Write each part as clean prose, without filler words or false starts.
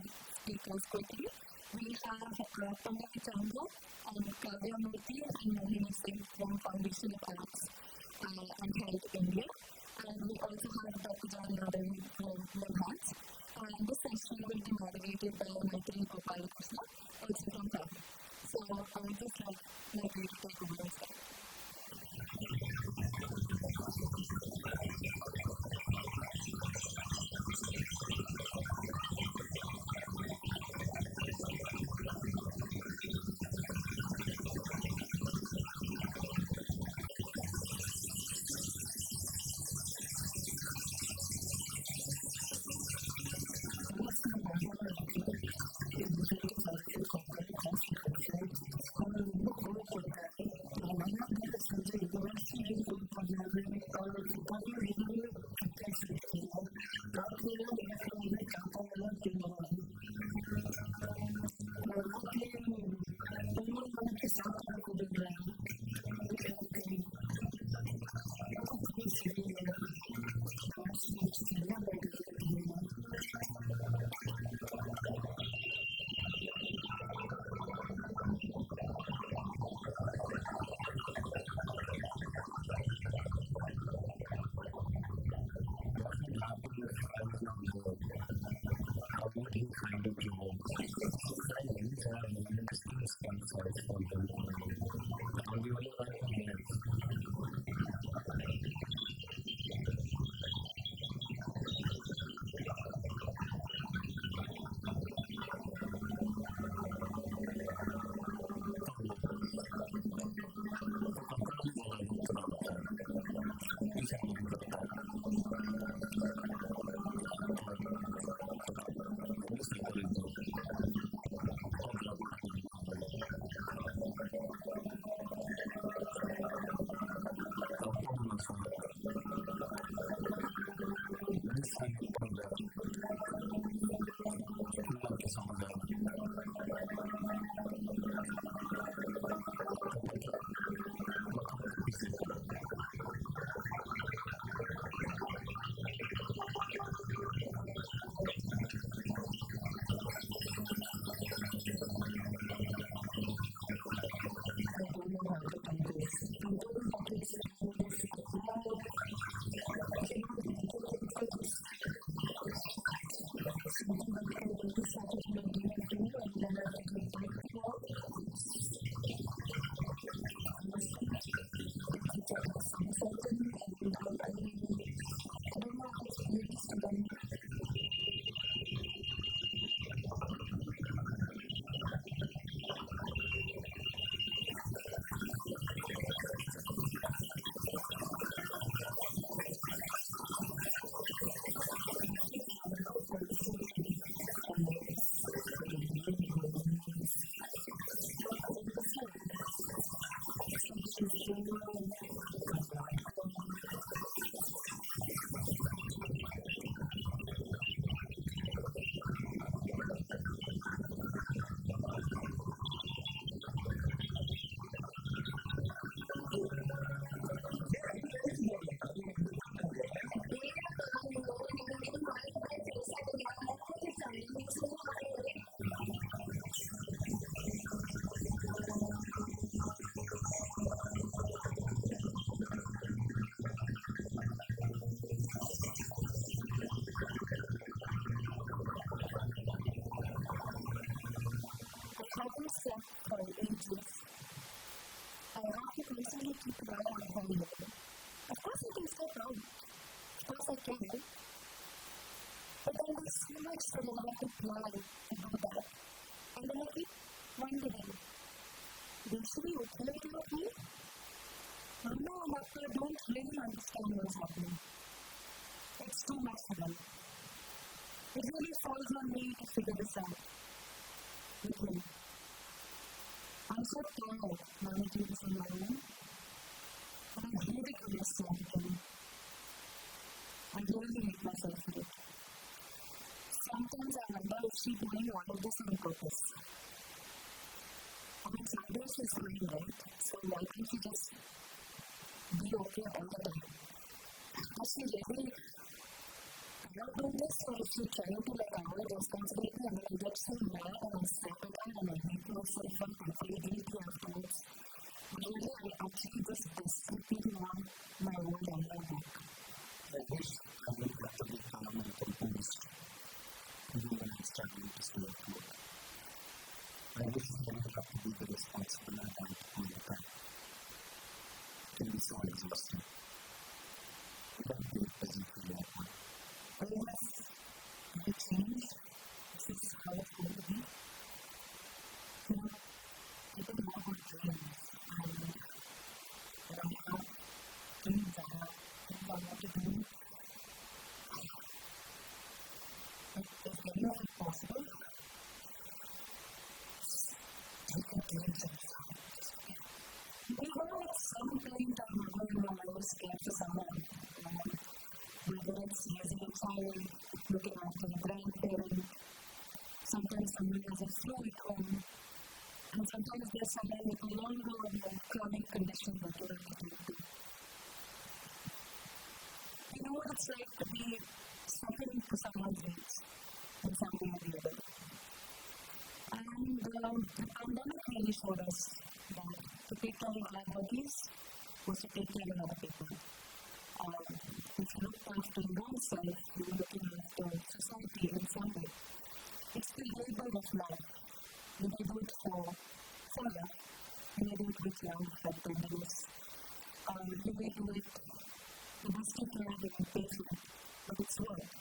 speakers quickly. We have Pandit Chandra and Kavya Murthy and Rohini from Foundation of Arts and Health India. And we also have Dr. John Nadan from NIMHANS. And this session will be moderated by Maitri Gopalakrishna, also from Kavya. So I would just like Maitri to take over and start. Sometimes I wonder if she's doing all of this on purpose. I mean, sometimes she's doing right, so why can't she just be okay all the time? Does she really not do this, or if you try to avoid responsibility and then you get so mad and I snap at her and I make myself and I feel guilty afterwards. Really, I actually just desperately want my old area back. I wish I would have to be calm and composed even when I'm struggling to stay afloat. I wish I would have to be the responsible adult all the time. It can be so exhausting. But it doesn't feel like one. But yes, the change, this is how it's going to be. People know what dreams and when I have dreams I want to do. If any of it possible, take a dreams and we know at some point I'm going to my life scared for someone. Whether it's raising a child, looking after a grandparent, sometimes someone has a flu at home, and sometimes there's someone with a longer chronic condition that you have to take to. You know what it's like to be suffering for someone's needs in some way or the other. And the pandemic really showed us that to take care of our bodies was to take care of other people. If you look after yourself, you're looking after society in some way. It's the labor of love. You may do it for fire, you may do it with love and tenderness, you may do it to just take care of your patient, but it's work.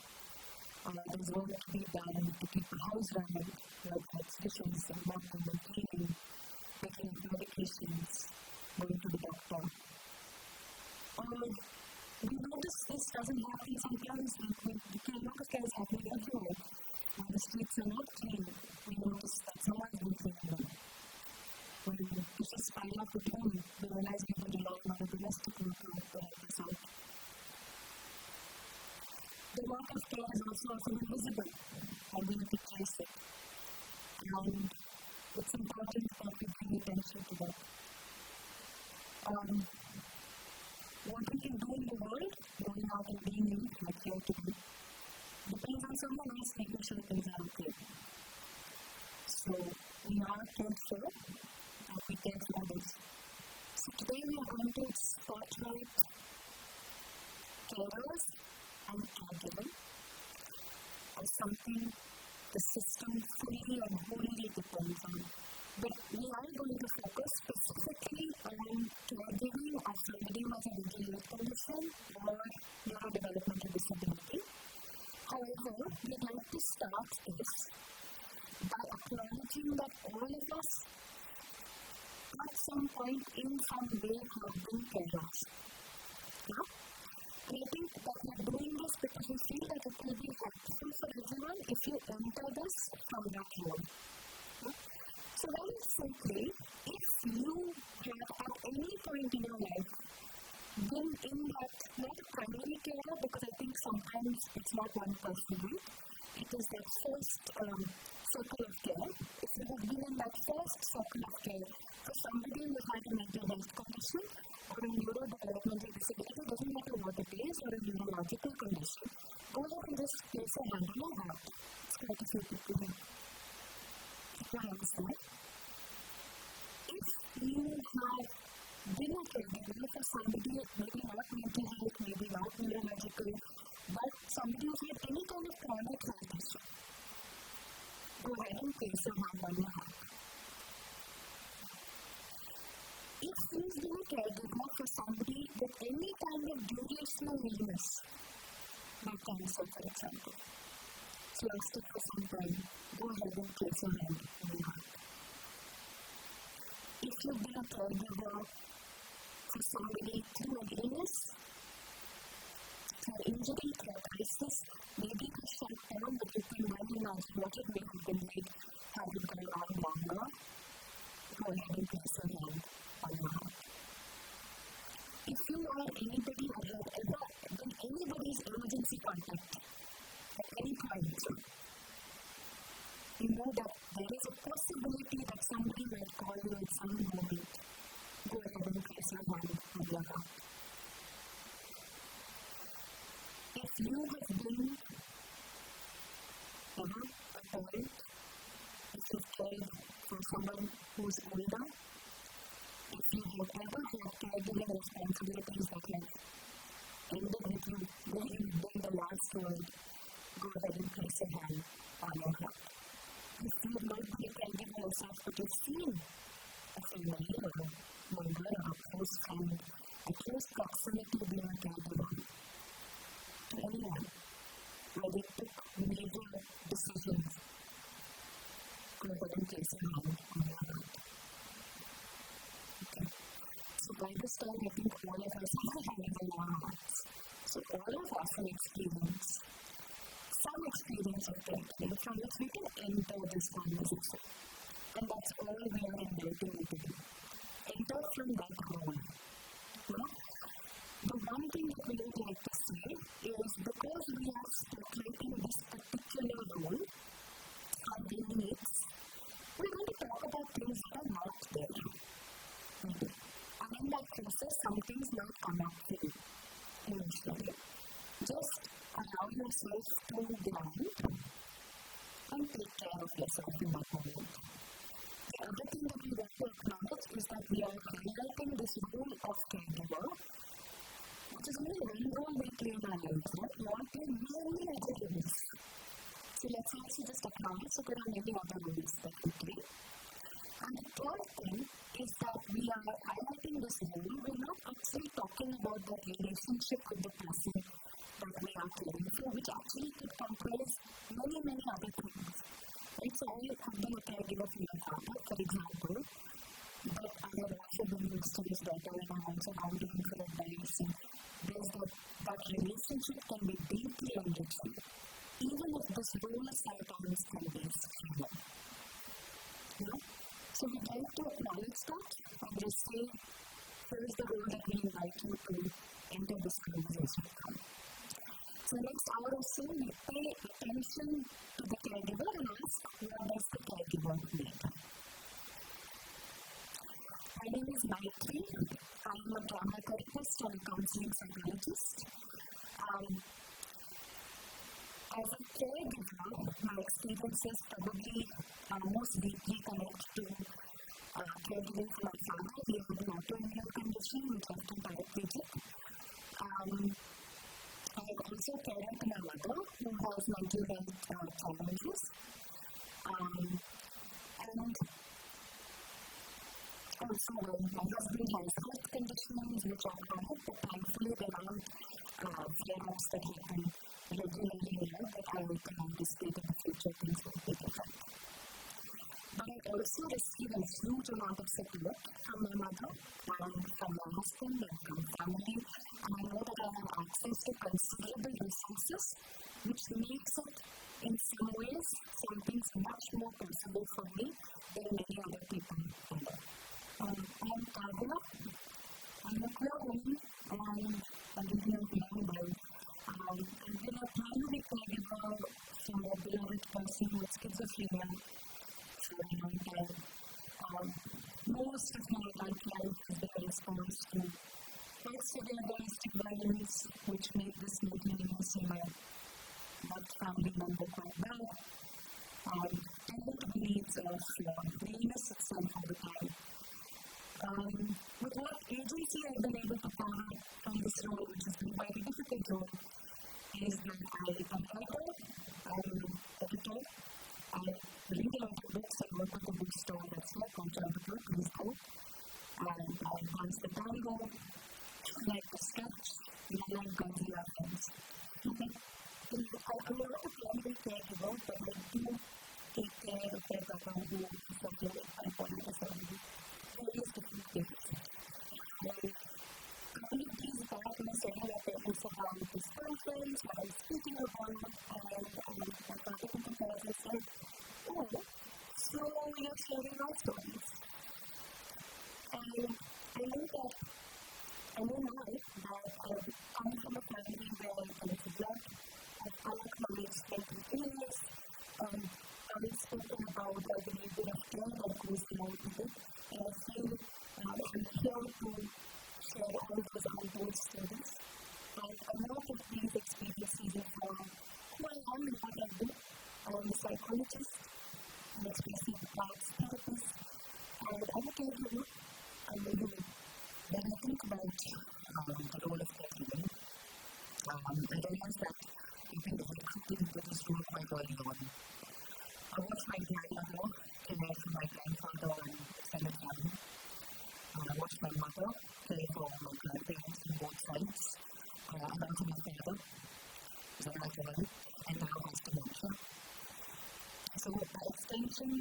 There's work to be done to keep the house running, like that's dishes and mopping and cleaning, taking medications, going to the doctor. We notice this doesn't happen sometimes, we can notice that it's happening everywhere. When the streets are not clean, we notice that someone's been cleaning them. When dishes pile up at home, we realize we've been relying on a domestic worker to help us out. The work of care is also often invisible, and we need to trace it. And it's important that we bring attention to that. What we can do in the world, going out and being you, like here today, depends on someone else making sure things are okay. So, we are cared for, and we care for others. So, today we are going to spotlight carers and caregiving as something the system fully and wholly depends on. But we are going to focus specifically on caregiving of somebody who has a mental health condition or neurodevelopmental disability. However, we'd like to start this by acknowledging that all of us at some point in some way have been carers. Yeah? And I think that we're doing this because we feel that it will be helpful for everyone if you enter this from that role. Yeah? So very simply, if you have at any point in your life been in that, not primary care, because I think sometimes it's not one person, right? It is that first circle of care. If you have been in that first circle of care for somebody who had a mental health condition or a neurodevelopmental disability, it doesn't matter what it is, or a neurological condition, go ahead and just place a hand on your heart. It's quite a few people here. Your hands there. If you have been a caregiver for somebody, maybe not mental health, maybe not neurological, but somebody who's had any kind of chronic health issue, go ahead and place your hand on your heart. If you've been a caregiver for somebody with any kind of durational illness, like cancer, for example, it's lasted for some time, go ahead and place your hand on your heart. If you've been a caregiver for somebody through an illness, through injury, through a crisis, maybe it's short term, but you can well imagine what it may have been like had it gone on longer, go ahead and place your hand on your heart. If you are anybody who has ever been anybody's emergency contact at any point, you know that there is a possibility that somebody might call you at some moment. Go ahead and place your hand on your heart. If you have been ever a parent, if you've cared for someone who's older, if you have ever had caregiving responsibilities that have ended with you where you've been the last word, go ahead and place your hand on your heart. If you've not been a caregiver yourself, but you've seen a family or a member or a close friend, a close proximity being a caregiver to anyone, where they took major decisions, go ahead and place your hand on your heart. Okay. So by this time, I think all of us are having a lot of hearts. So all of us have experienced some experience of caregiving from which we can enter this conversation. And that's all we are inviting you to do. Enter from that role. The one thing that we would like to say is because we are spotlighting this particular role and the needs, we're going to talk about things that are not there. And in that process, some things might come up for you initially. Just allow yourself to ground and take care of yourself in that moment. The other thing that we want to acknowledge is that we are highlighting this role of caregiver, which is only one role we play in our lives. We want to play many other roles. So let's also just acknowledge that there are many other roles that we play. And the third thing is that we are highlighting this role. We're not actually talking about the relationship with the person that we are caring for, which actually could comprise many, many other things. Right? So I have been a caregiver for my father, for example, but I have also been used to his daughter and I'm also now doing for advice. And there's that relationship can be deeply enriching, even if this role sometimes can be similar. So we'd like to acknowledge that and just say, here's the role that we invite you to enter this conversation from. So next hour or so, we pay attention to the caregiver and ask, what does the caregiver need? My name is Maitri. I am a drama therapist and a counseling psychologist. As a caregiver, my experiences probably most deeply connect to caregiving for my father. He had an autoimmune condition which left him paraplegic. I have also cared for my mother who has mental health challenges. And also my husband has health conditions which are chronic, but thankfully there aren't flare-ups that happen regularly here that I will anticipate in the future things will be different. But I also receive a huge amount of support from my mother and from my husband and from family, and I know that I have access to considerable resources, which makes it, in some ways, something much more possible for me than many other people in there. I'm Caregiver. I'm a queer woman and a young boy. I've been a primary caregiver for a beloved person with schizophrenia for a long time. Most of my adult life has been a response to quite severe domestic violence, which made this mental illness in my birth family member quite bad. Tended to the needs of the illness itself all the time. With what agency I've been able to power from this role, which has been quite a difficult role, is that I am a writer, I'm an editor, I read a lot of books, I work at the bookstore that's like Mannotsava, please go. I dance the tango, I like to sketch, and I like Godzilla films. I'm not a primary caregiver, but I do take care of their brother who is suffering with bipolar disorder. Various different things. A couple of days back, I was setting up events around this conference, what I'm speaking about, and my participant advisor said, oh, so you're sharing our stories. And I know now that coming from a family where I was black, I've acknowledged mental illness, and I've spoken about the behavior of care that goes along with it. And I feel I'm here to share all those untold stories. And a lot of these experiences psychologist, an expressive arts therapist, and I'm a caregiver. When I think about the role of caregiving, I realize that we've been recruited into this role quite early on. I watched my grandmother care for my grandfather and extended family. I watched my mother care for my grandparents on both sides, and also my father, who's alcoholic, and now has dementia. So, by extension,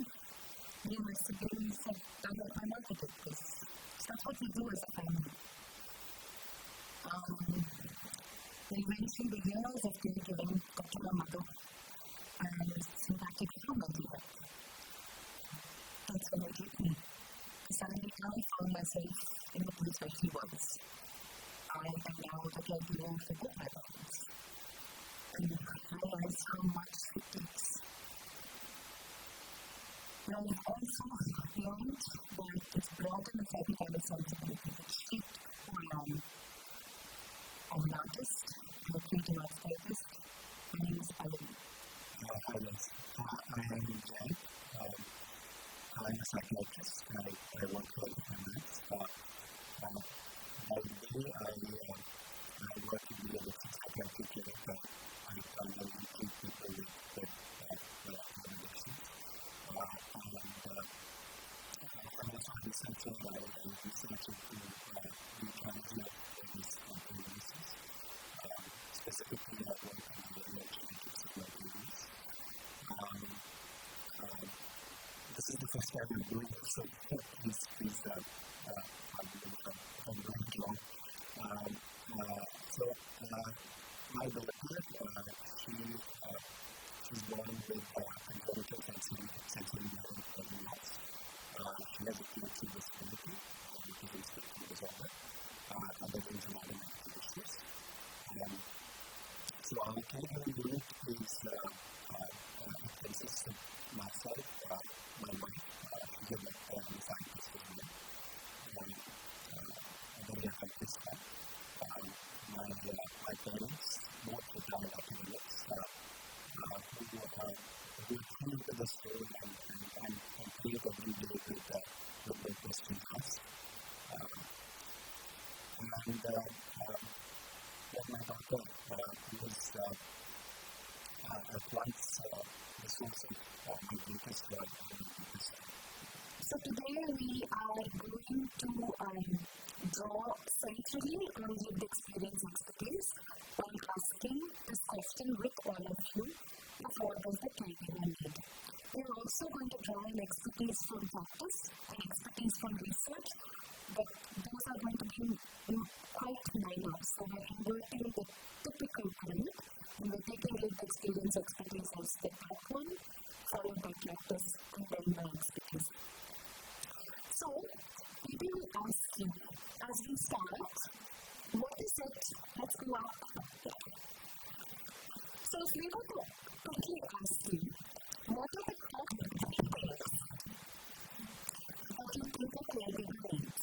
me and my siblings have done a lot of it because that's what we do as a family. Then eventually the years of caregiving got to my mother and it's impacted her mental health. That's when it hit me. Suddenly I found myself in the place where she was. I am now the caregiver for both my parents. And I realized how much it takes. And I've also learned that it's brought in a certain kind of sensibility that shaped who I am. I'm an artist, I'm a creative arts therapist. My name is Alan. Hi, Liz. I am Jay. I'm a psychiatrist. I work for NIMHANS. By day, I work in the psychiatric clinic. I primarily treat people with addiction. I'm also a researcher. I research into the mechanism of various illnesses. Specifically, I work on the neurogenetics of diabetes. This is the first time I'm doing this, so please pardon me if I'm going wrong. My daughter, she's born with congenital sensory neural loss. She has a PhD disability, which is a spectrum disorder. Otherwise, another mental issues. So our caregiving unit is consists of myself, my wife, she's a doctor and a scientist as well, and then we have this guy. My parents, both retired academics, who came to this role and create every day with their questions asked. And then my daughter was at once the source of my greatest love and my greatest love. So today we are going to draw centrally on lived experience expertise by asking this question with all of you of what does the caregiver need. We are also going to draw an expertise from practice and expertise from research, but those are going to be quite minor. So we're inverting the typical grid and we're taking lived experience expertise as the top one, followed by practice and then by expertise. So, maybe we ask you, as we start, what is it? Let's go up. So, if we were to quickly ask you, what are the top 3 things that you think a caregiver needs?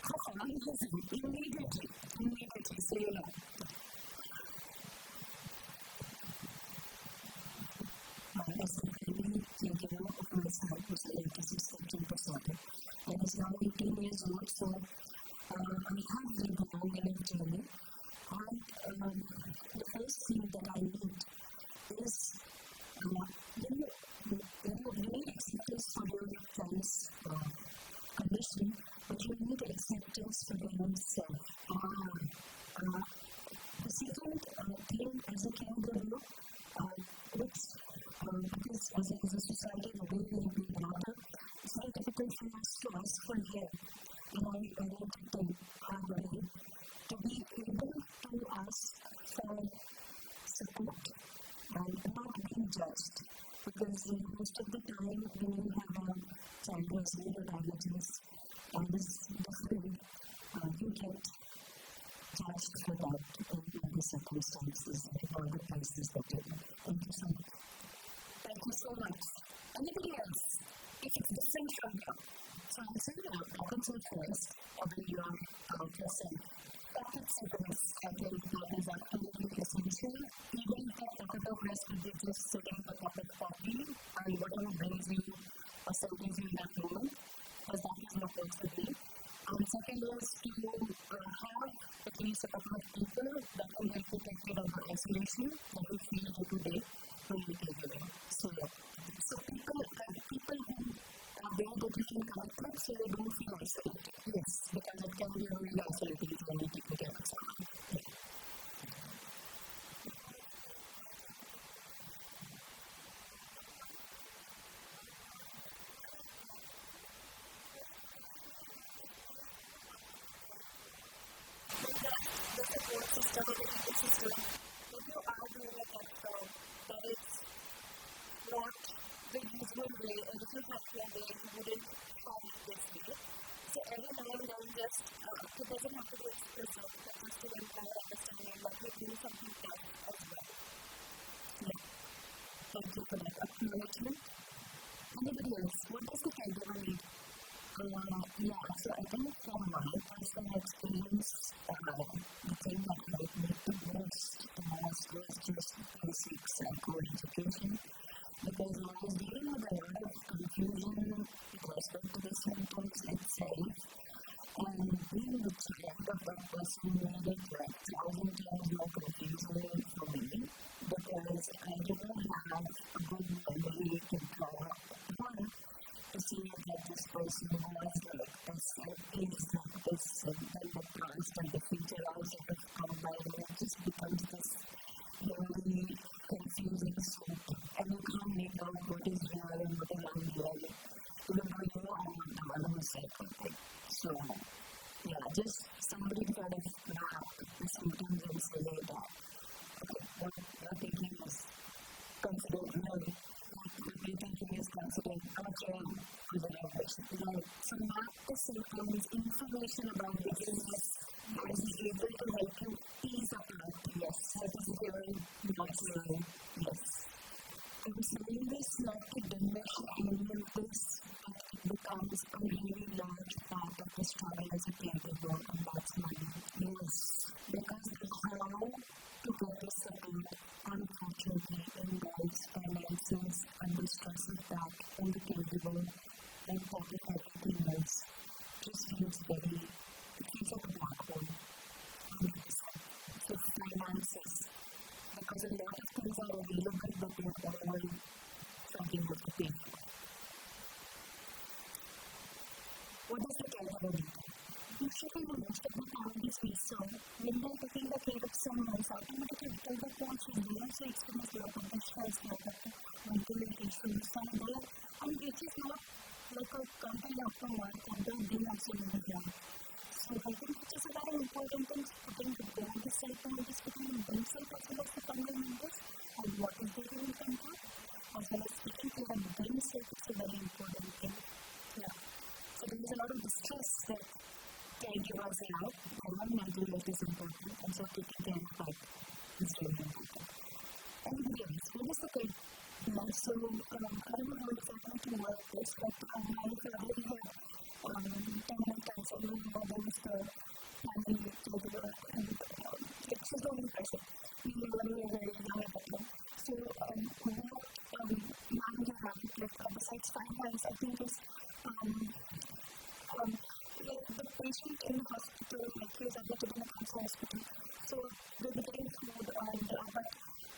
How far is it? Immediately, so you know. As a caregiver of my son, who's a autism spectrum disorder, and is now 18 years old, so I have lived a long enough journey. And the first thing that I need is you need acceptance for your friend's condition, but you need acceptance for your own self. The second thing as a caregiver, because as a society, the way we have been brought up, it's very difficult for us to ask for help in our oriented our way, to be able to ask for support and not being judged. Because most of the time, when you have a child who has neurodivergence and is different, you get judged for that in the circumstances and all the places that you're in. Thank you so much. Thank you so much. Anybody else? If it's different from you, so answer answer first, or when you are yourself. Pocket syphilis, that is absolutely essential. Even if that pocket of rest would be just sitting with a cup of coffee and whatever brings you or centers you in that moment, because that is your first day. And second is to have at least a couple of people that can help you take care of the isolation that you feel day to day when you're caregiving. So people who are there that you can connect with so they don't feel isolated. Yes, because it can be really isolating when you're taking care of someone. Yeah. The support system or the ecosystem, what you are doing at that time, that is not the usual way, a little happier way, you wouldn't have it this way. So every now and then just, it doesn't have to be explicit, but just to imply understanding that you're doing something else as well. Yeah. Thank you for that acknowledgement. Anybody else? What does the caregiver need? Yeah, so I think from my personal experience, the thing that helped me the most was just basic psycho education, because I was dealing with a lot of confusion with respect to the symptoms itself, and being the child of that person made it like 1,000 times more confusing for me, because I didn't have a good memory to draw upon to see that this person was like this and is like this, and then the past and the future all sort of combine, and it just becomes this really confusing soup, and you can't make out what is real and what is unreal, even though you know I'm not the one who said something. So, yeah, just somebody to kind of map the symptoms and say that, okay, what you're thinking is considered real. What you're thinking is considered amateur to the language. Right. So map the symptoms, information about the illness, and be able to help you ease apart. Yes. What is hearing, not hearing. Yes. I'm saying this not to diminish any of this, but it becomes a really large part of the struggle as a caregiver, and that's money. Yes. Because the how to get the support, unfortunately, involves finances and the stress of that on the caregiver and pocket everything else. Just feels very, it feels like a black hole. 100%. So finances, because a lot of things are available, but they're all something you have to pay for. What does the caregiver do? Usually, most of the families we serve, when they're taking the care of someone, automatically tell the coach is there, so experience a lot of the stress, a lot of the mental issues, and it is not like a company after work, and they're doing absolutely wrong. So I think it is a very important thing, putting the board aside from just putting themselves as well as the family members, and what is their own contact, as well as taking care of themselves is a very important thing. Yeah. So there is a lot of distress that caregivers have, and one mental health is important, and so taking care of that is really important. Anybody else? What is the care? So, I don't know how exactly to work this, but my father had terminal cancer, and my mother was the family caregiver, and she's the only person. We were very young at that time. So, what man you have, besides finance, I think is like the patient in the hospital, like he was admitted in a cancer hospital, so they were getting food, and but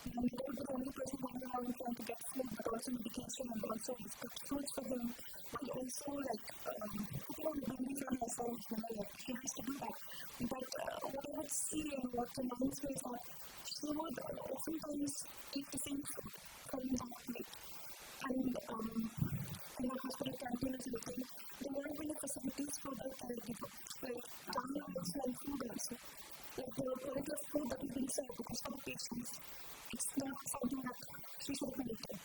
they were the only person going around trying to get food, but also medication, and also expect food for him, and also like putting on the baby from herself, like she has to do that. But what I would see and what reminds me is that she would oftentimes eat the same food from that plate, and in the hospital canteen is looking, there weren't many facilities for the caregiver, like dining also and food also. Like the quality of food that is being served, because for the patients, it's not something that she should have eaten.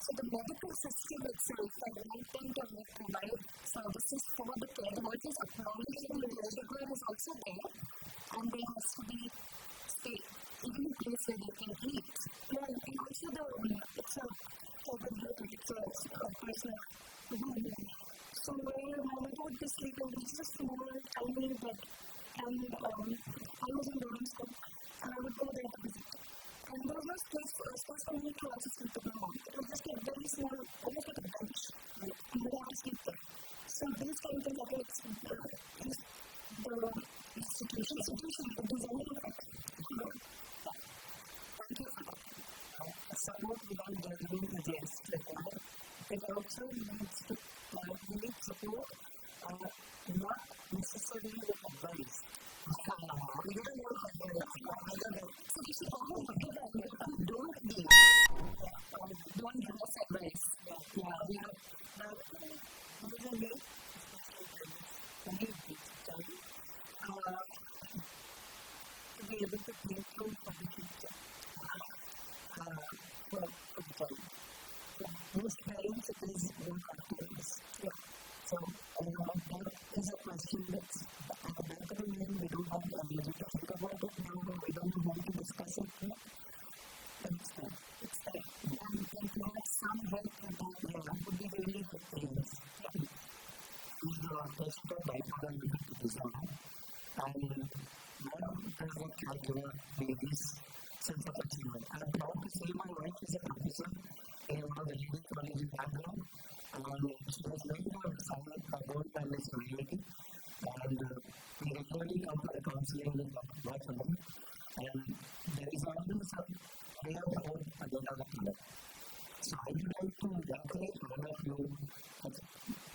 So the medical system itself, and the intent of it provide services for the caregiver, which is acknowledging the caregiver is also there, and there has to be stay, even a place where they can eat. Yeah, and also it's a capability, it's a personal behavior. So where my mother would be sleeping, this is a small, tiny bed, and I was in boarding school, and I would go there to visit. And there was no space for me to also sleep with my mom. It was just a very small, almost like a bench, right? And I have to sleep there. So these kind of things, I think it's the institution, the designing of it. Thank you for that. Support without judgment is yes, required. It also needs to need support, not necessarily with advice. We don't know advice. So you should always don't give. Don't give us advice. Yeah, we have usually, to be able to think through for the future. Most parents, it is one factors. So, that is a question that's back of the mind. We don't have a little to think about it now. We don't know how to discuss it here. But it's there. And if you have some help with that, that would be really helpful. The patient of bipolar disorder, and what does a caregiver need this sense of achievement? I'm proud to say my wife is a professor in one of the leading colleges in Bangalore, and she was making a silent about this reality, and we regularly come for a counseling with my family, and there is always a way of hope at the end of the tunnel. So I would like to encourage all of you,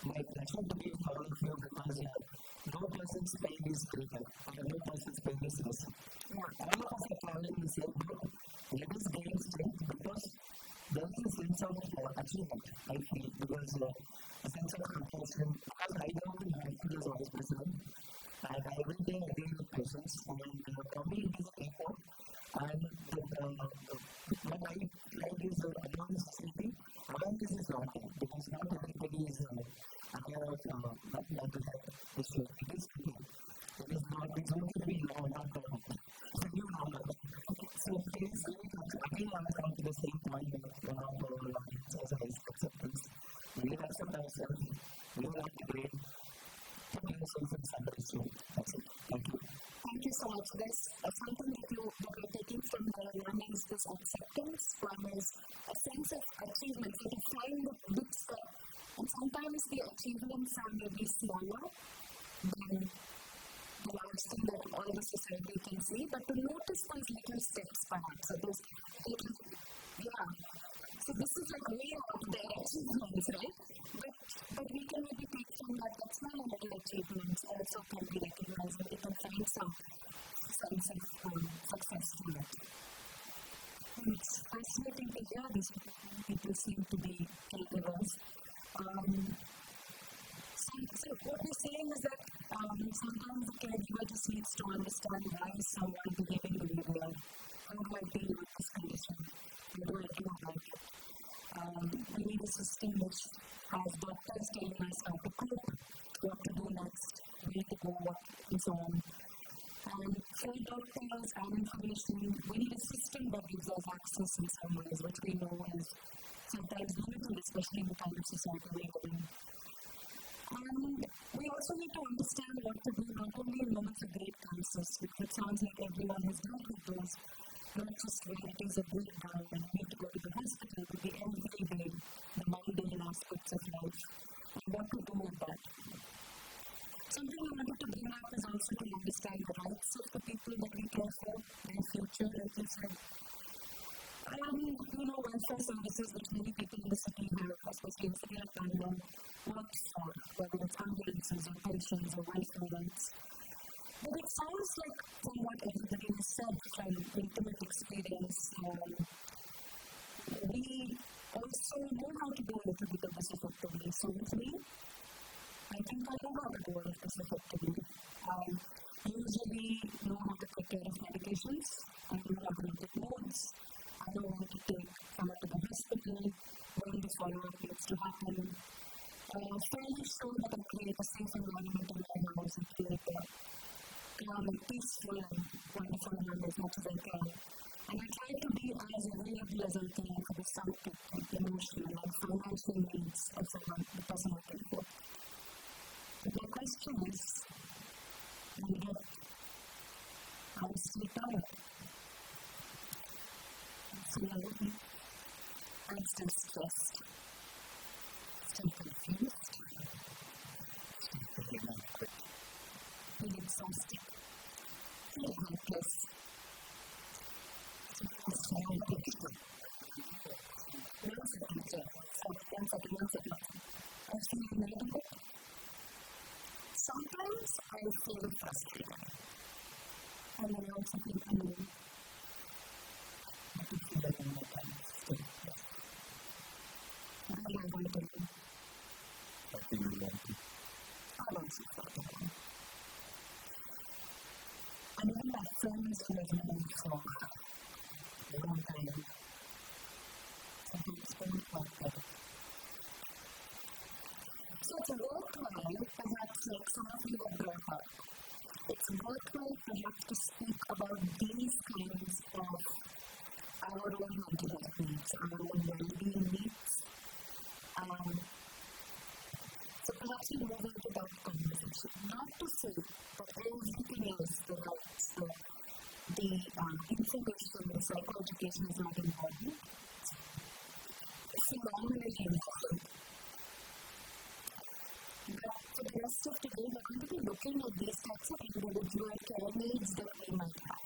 my pleasure to be all of you, because no person's pain is greater, and no person's pain is less. All of us are traveling in the same boat. Let us gain strength, because there is a sense of achievement, I feel, because a sense of accomplishment, because I don't have to as vice president, and I will be again with patients, and probably it is a effort, and what I like is among the society, awareness is not there, because not everybody is aware of mental health issue. It is true. It is not, it's okay to be not perfect. It's a new normal. So please, again, I come to the same point that one of our exercise acceptance. We will accept ourselves. We will act great. Put yourself in somebody's room. That's it. Thank you. Thank you so much. There's something that you're taking from the learning is this acceptance. One is a sense of achievement. So to find the big step. And sometimes the achievements are maybe smaller than the large thing that all the society can see, but to notice those little steps perhaps. So those little, So this is like way out there achievements, right? But we can maybe take from that small little achievements also can be recognized, and we can find some sense of success from it. It's fascinating to hear this. People seem to be caregivers. So what we're saying is that sometimes the caregiver just needs to understand why is someone behaving the way they are. How do I deal with this condition? What do I do about it? We need a system which has doctors telling us how to cope, what to do next, where to go, and so on. And for doctors and information, we need a system that gives us access in some ways, which we know is sometimes limited, especially in the kind of society we live in. And we also need to understand what to do, not only in moments of great crisis, which it sounds like everyone has dealt with those, not just where it is a breakdown and you need to go to the hospital, but the everyday, the mundane aspects of life, and what to do with that. Something I wanted to bring up is also to understand the rights of the people that we care for, their future, like you said. Welfare services which many people in the city have, especially in the city of Bangalore, work for, whether it's ambulances or pensions or welfare rights. But it sounds like, from what everybody has said from intimate experience, we also know how to do a little bit of this effectively. So with me, I think I know how to do all of this effectively. I usually know how to take care of medications. I know how to look at modes. I know when to take someone to the hospital, when the follow-up needs to happen. Fairly sure that I create a safe environment in my house and create a calm and peaceful and wonderful environment as much as I can. And I try to be as available as I can for the psychic and emotional and financial needs of the person I care for. But my question is, I'm still tired. So I'm still stressed, still confused, feel exhausted, feel helpless. I feel inadequate. Sometimes I feel frustrated. And then I also feel angry. I can feel it in my time still. What am I going to do? I feel lonely. I don't feel frustrated. And even my friends who have known me for a long time, sometimes don't like that. So it's worthwhile, perhaps like some of you have brought up, it's worthwhile perhaps to speak about these kinds of our own mental health needs, our own well-being needs. So perhaps we move into that conversation. Not to say that everything else, the rights, the information, the psychoeducation is not important. It's phenomenally important. But for the rest of today, we're going to be looking at these types of individual care needs that we might have,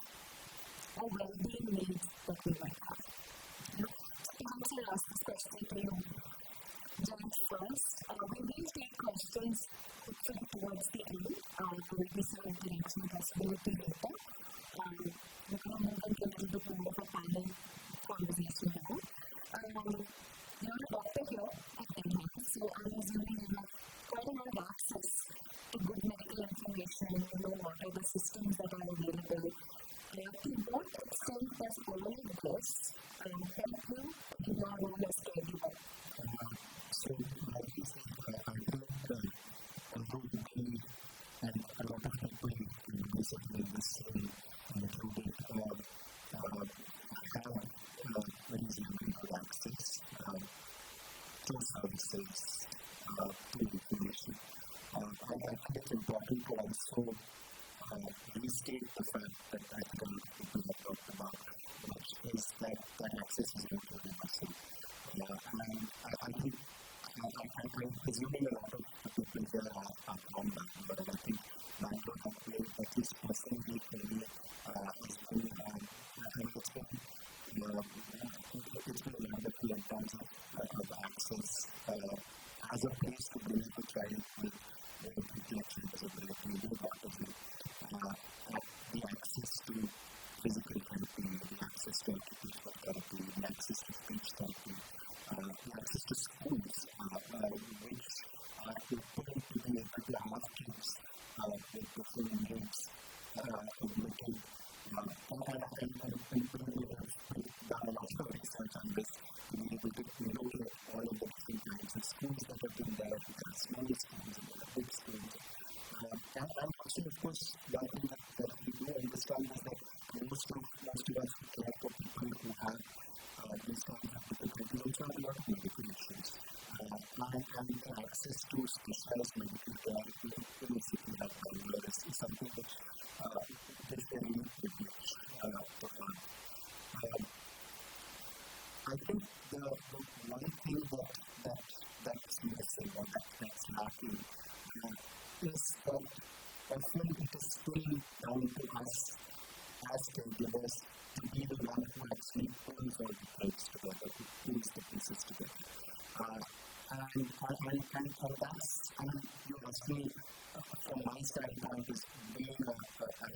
or well-being needs that we might have. Perhaps I'll ask this question to you, Janet, first. We will take questions hopefully towards the end. There will be some interaction possibility later. We're going to move into a little bit more of a panel conversation now. You're a doctor here at NIMHANS, so I'm assuming you have quite a lot of access to good medical information, you know what are the systems that are available. To what extent does all of this help you in your role as caregiver? So, like you said, I think although we and a lot of people basically in this included have reasonable access to services, to information. I think it's important to also restate the fact that I think a lot of people have talked about, which is that access is not universal. And I think I'm presuming a lot of people here are from Bangalore, and I think Bangalore has played, at least personally, very it's been wonderful in terms of access as a place to bring up a child with intellectual disability, with autism, the access to physical therapy, the access to occupational therapy, the access to speech therapy, the access to schools, which are open to be able to have kids with different needs, ability, and we have done a lot of research on this to be able to look at all of the different kinds of schools that have been there, the small schools and the big schools. And also, of course, one thing that we do understand is that most of us care for people who have these kinds of difficulties also have a lot of medical issues. And access to specialized medical care in a city like Bangalore is something which is very privileged to have. I think the one thing that's missing or that's lacking is that often it is still down to us as caregivers to be the one who actually pulls all the threads together, who pulls the pieces together. And that's, you ask me, from my standpoint, is being I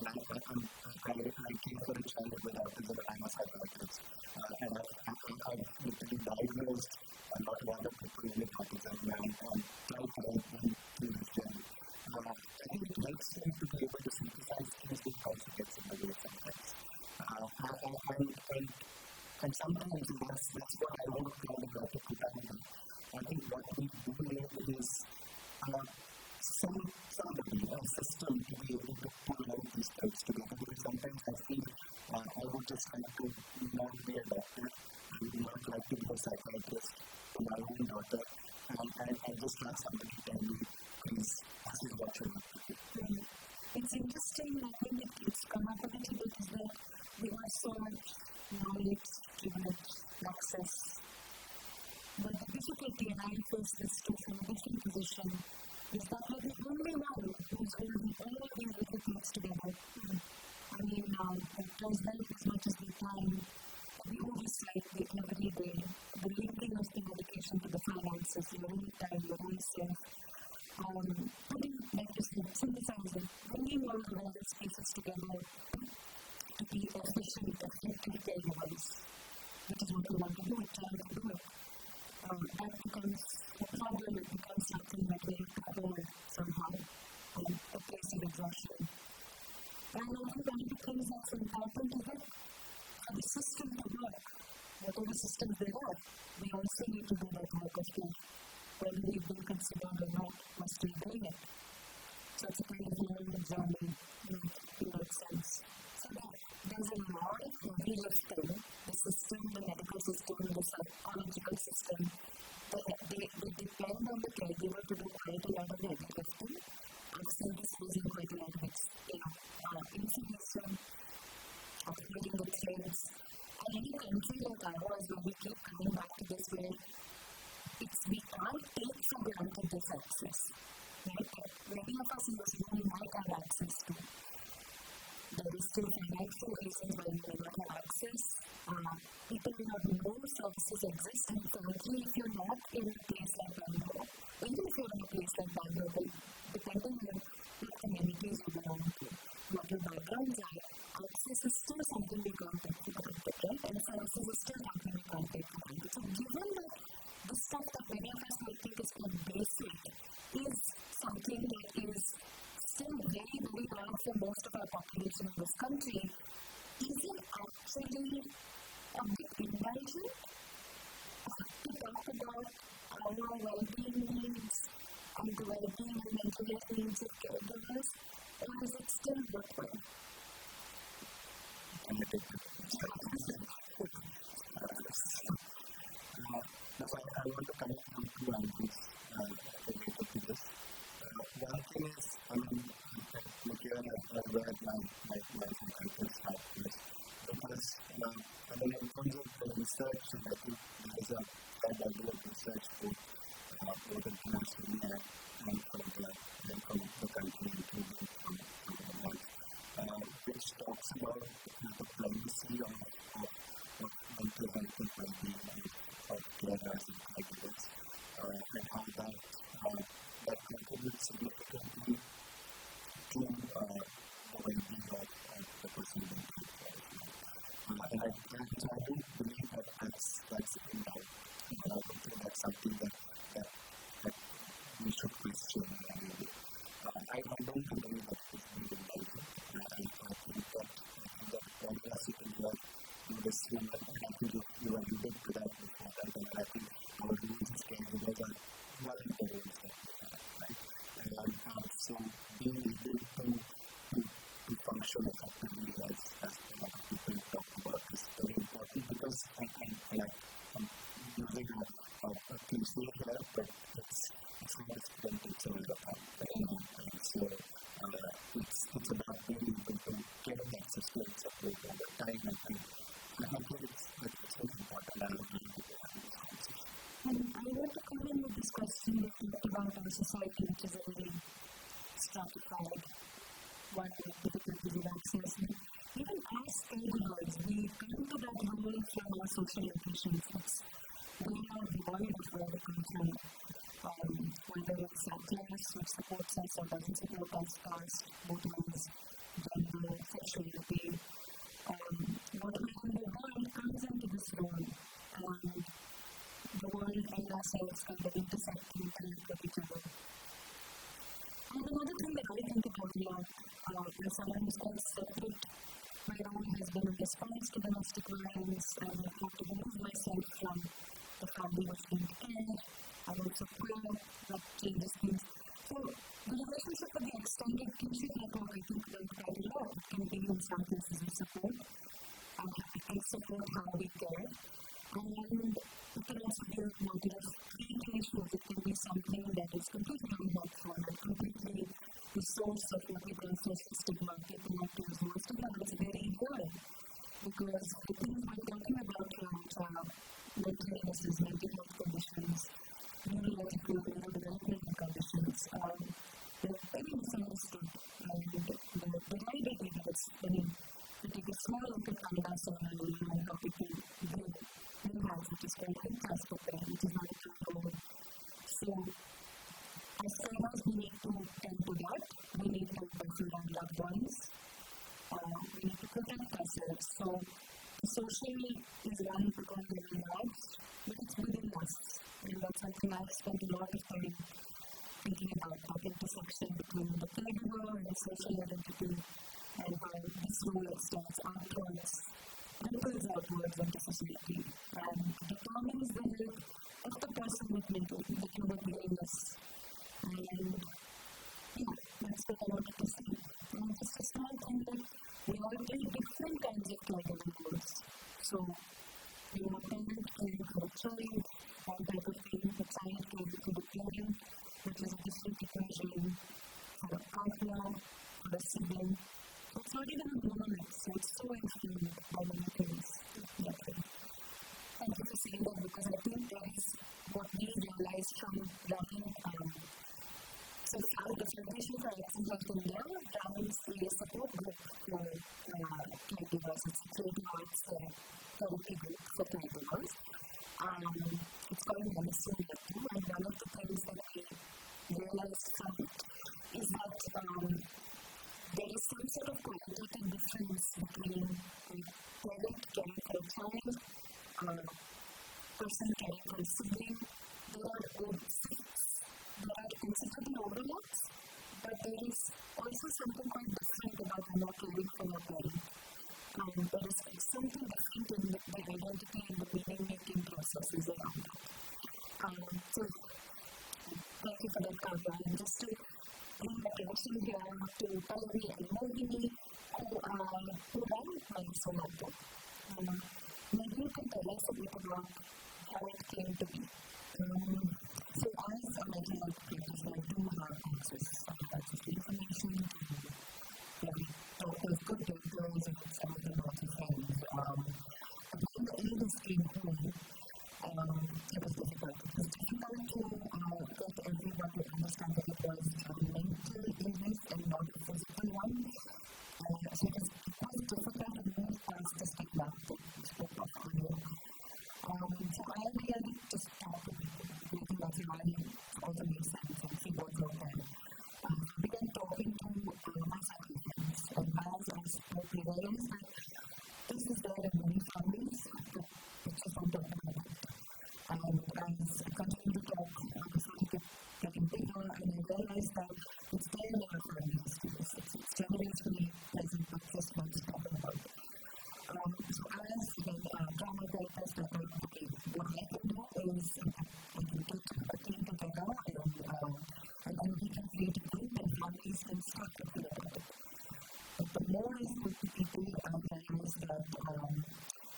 care for a child with autism, and I'm a psychiatrist. And I've literally diagnosed a lot of other people with autism and tried to help them through this journey. I think it helps me to be able to synthesize things that also gets in the way sometimes. And sometimes that's what I want to tell about the people. I think what we do need is somebody, a system to be able to pull all these threads together, because sometimes I feel I would just like to not be a doctor, I would not like to be a psychiatrist to my own daughter, and just have somebody tell me, please, this is what you need to do. It's interesting, I think it's come up a little bit, is that we have so much knowledge, privilege, access every day, the linking of the medication to the finances, your own time, your own self, putting, like you said, synthesizing, bringing all these pieces together to be efficient, effective caregivers, which is what we want to do, try to do it. That becomes a problem, it becomes something that we have to hold somehow, a place of exhaustion. And I think one of the things that's important is that for the system to work, whatever systems there are, we also need to do that work of care. Whether we've been considered or not, we're still doing it. So it's a kind of long journey in that sense. So there's a lot of heavy lifting, the system, the medical system, the psychological system, they depend on the caregiver to do quite a lot of heavy lifting. I've seen this using quite a lot of information, of creating the threads. And any country like ours, where we keep coming back to this, where we can't take for granted this access. Right? Many of us in this room might have access to. There is still financial reasons why we may not have access. People may not know services exist, and frankly, if you're not in a place like Bangalore, even if you're in a place like Bangalore, depending on what communities you belong to, what your backgrounds are, access is still something we can't take for granted, right? And services is still something we can't take for granted. So given that the stuff that many of us might think is quite basic is something that is still very, very hard for most of our population in this country, is it actually a bit indulgent to talk about our well-being needs and the well-being and mental health needs of caregivers, or is it still worthwhile? I want to connect on two angles related to this. One thing is, here I've read my psychiatrist have this, because in terms of the research, and I think there is a high level of research both internationally and from the country, including from the world, which talks about the primacy of mental health and well-being of carers and caregivers, and how that contributes significantly to the well-being of the person being taken care of. And I do believe that that's in doubt. I don't think that's something that we should question in any way. I don't believe that it's being indulgent. I think that diversity work in this room, and I think you alluded to that before, and I think our rules as caregivers are one of the rules that we have, right? So being able to function effectively as a lot of people talk about is very important, because I'm using a cliche here, but it's not as different as all the time. And so it's about being able to get access to it separate over time, and I think it's very important and I agree with this conversation. And I want to come in with this question that you talked about our society, which is a very stratified one with difficulties with access. And even as caregivers, we come to that role from our social locations. We are devoid of where we come from, whether it's a class which supports us or doesn't support us, caste, bottoms, gender, sexuality. What we in the world comes into this role, and the world and ourselves kind of intersect and interact with each other. And another thing that I think about a lot, as someone who's quite separate, my role has been a response to domestic violence, and I have to remove myself from the family which didn't care. I'm also queer, that changes things. So the relationship with the extended kinship network, I think, went quite a lot. It can be in some cases a support, and it can support how we care. And it can also be a matter of treating issues. It can be something that is completely unhelpful and completely the source of what we call social stigma. People like to use more stigma, but it's very important, because the things we're talking about mental illnesses, mental health conditions, neurological, neurodevelopmental conditions, they're very misunderstood. And the reality that it's, to take a small look at Canada, so how people do. The NIMHANS, which is called NCBS, which is not a so as parents, we need to tend to that. We need to consider our loved ones. We need to protect ourselves. So, social is one because of our lives, but it's within us. And that's something I've spent a lot of time thinking about, that intersection between the caregiver and the social identity, and how this role extends outwards, ripples outwards into society, and determines the health of the person with mental illness. And yeah, that's what I wanted to say. And just a small thing that we all play different kinds of caregiving roles. So, a parent caring for a child, one type of thing, a child caring for the parent, which is a different equation for a partner, for a sibling. It's not even a monolith, so it's so informed by many things. Thank you for saying that, because I think that is what we realized from running so the Foundation for Excellence Health India runs a support group for caregivers. It's a creative arts therapy group for caregivers. It's called Mannotsava, and one of the things that we realized from it is that there is some sort of qualitative difference between a parent caring for a child, a person caring for a sibling. There are considerable overlaps, but there is also something quite different about not caring for your parent. There is something different in the identity and the meaning-making processes around it. So, thank you for that, Kavya. And just to bring attention here to Pallavi and Rohini, who run Mannotsava. Maybe you can tell us a bit about how it came to be. So, as a mental health practitioner, I do have access to information, to doctors, good doctors, and some of them also friends. But when the illness came home, it was difficult. It was difficult to get everyone to understand that it was a mental illness and not a physical one. So it was difficult to move past the stigma that we spoke of earlier. So I really just talked to people. I think that's why it also makes sense and see what's out there. I began talking to my cycle friends, and as I spoke, we realized that this is there in many families, but it's just not talking about it. And as I continued to talk, I started getting bigger, and I realized that it's there in our families too. It's generationally present, but just not talking about it. So as trauma therapist, I thought, okay, what I can do is I can get a team together and then we can create a group and families can start to feel about it. But the more I spoke to people, I realized that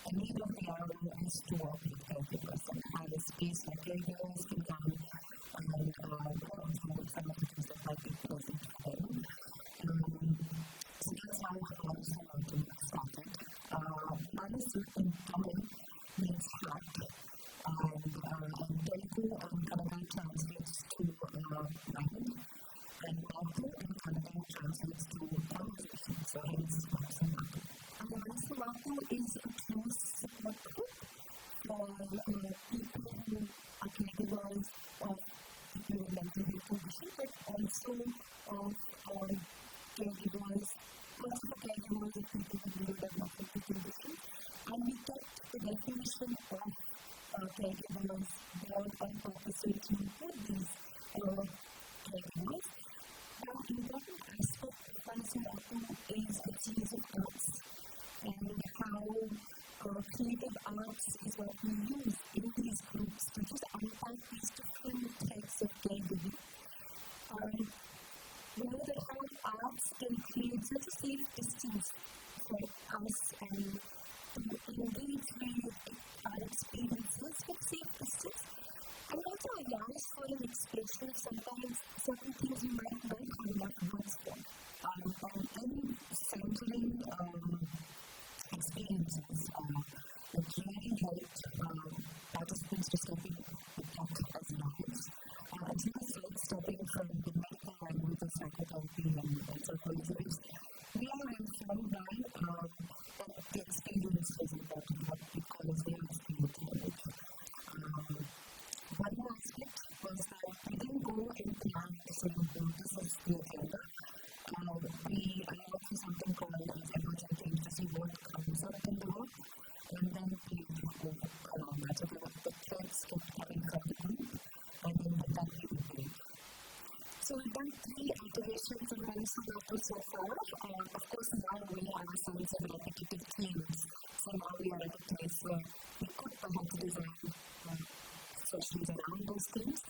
the need of the hour is to work with caregivers and have a space where caregivers can come and work through some of the things that might be present for them. So that's how Mannotsava started. Mannotsava in Tamil means heart, and Telugu and Kannada translates to mind, and Mathu in Kannada translates to conversation, so hence Mannotsava. And Mannotsava is a close support group for people who are caregivers of people with mental health conditions, but also of caregivers, also for caregivers of people with neurodevelopmental conditions. And we kept the definition of caregivers broad and purposeful to include these caregivers. One important aspect of Mannotsava is its use of arts, and how creative arts is what we use in these groups to just unpack these different types of caregiving. We know that how arts can create such a safe distance for us and to engage with our experiences with safe distance, and also allows for an expression of sometimes certain things you might not have enough words for. And centering experiences that really helped participants to step in the talk as knowledge. And just like stepping from the medical language of psychotherapy and psychology, we are informed by that the experience is important, what we call as their experience knowledge. the agenda. We allow for something called as emergent themes to see what comes up in the work, and then we move along that. So the threads kept coming from the group, and then the time we would break. So we've done 3 iterations of Mannotsava so far. Of course, now we have a sense of repetitive themes. So now we are at a place where we could perhaps design sessions around those themes.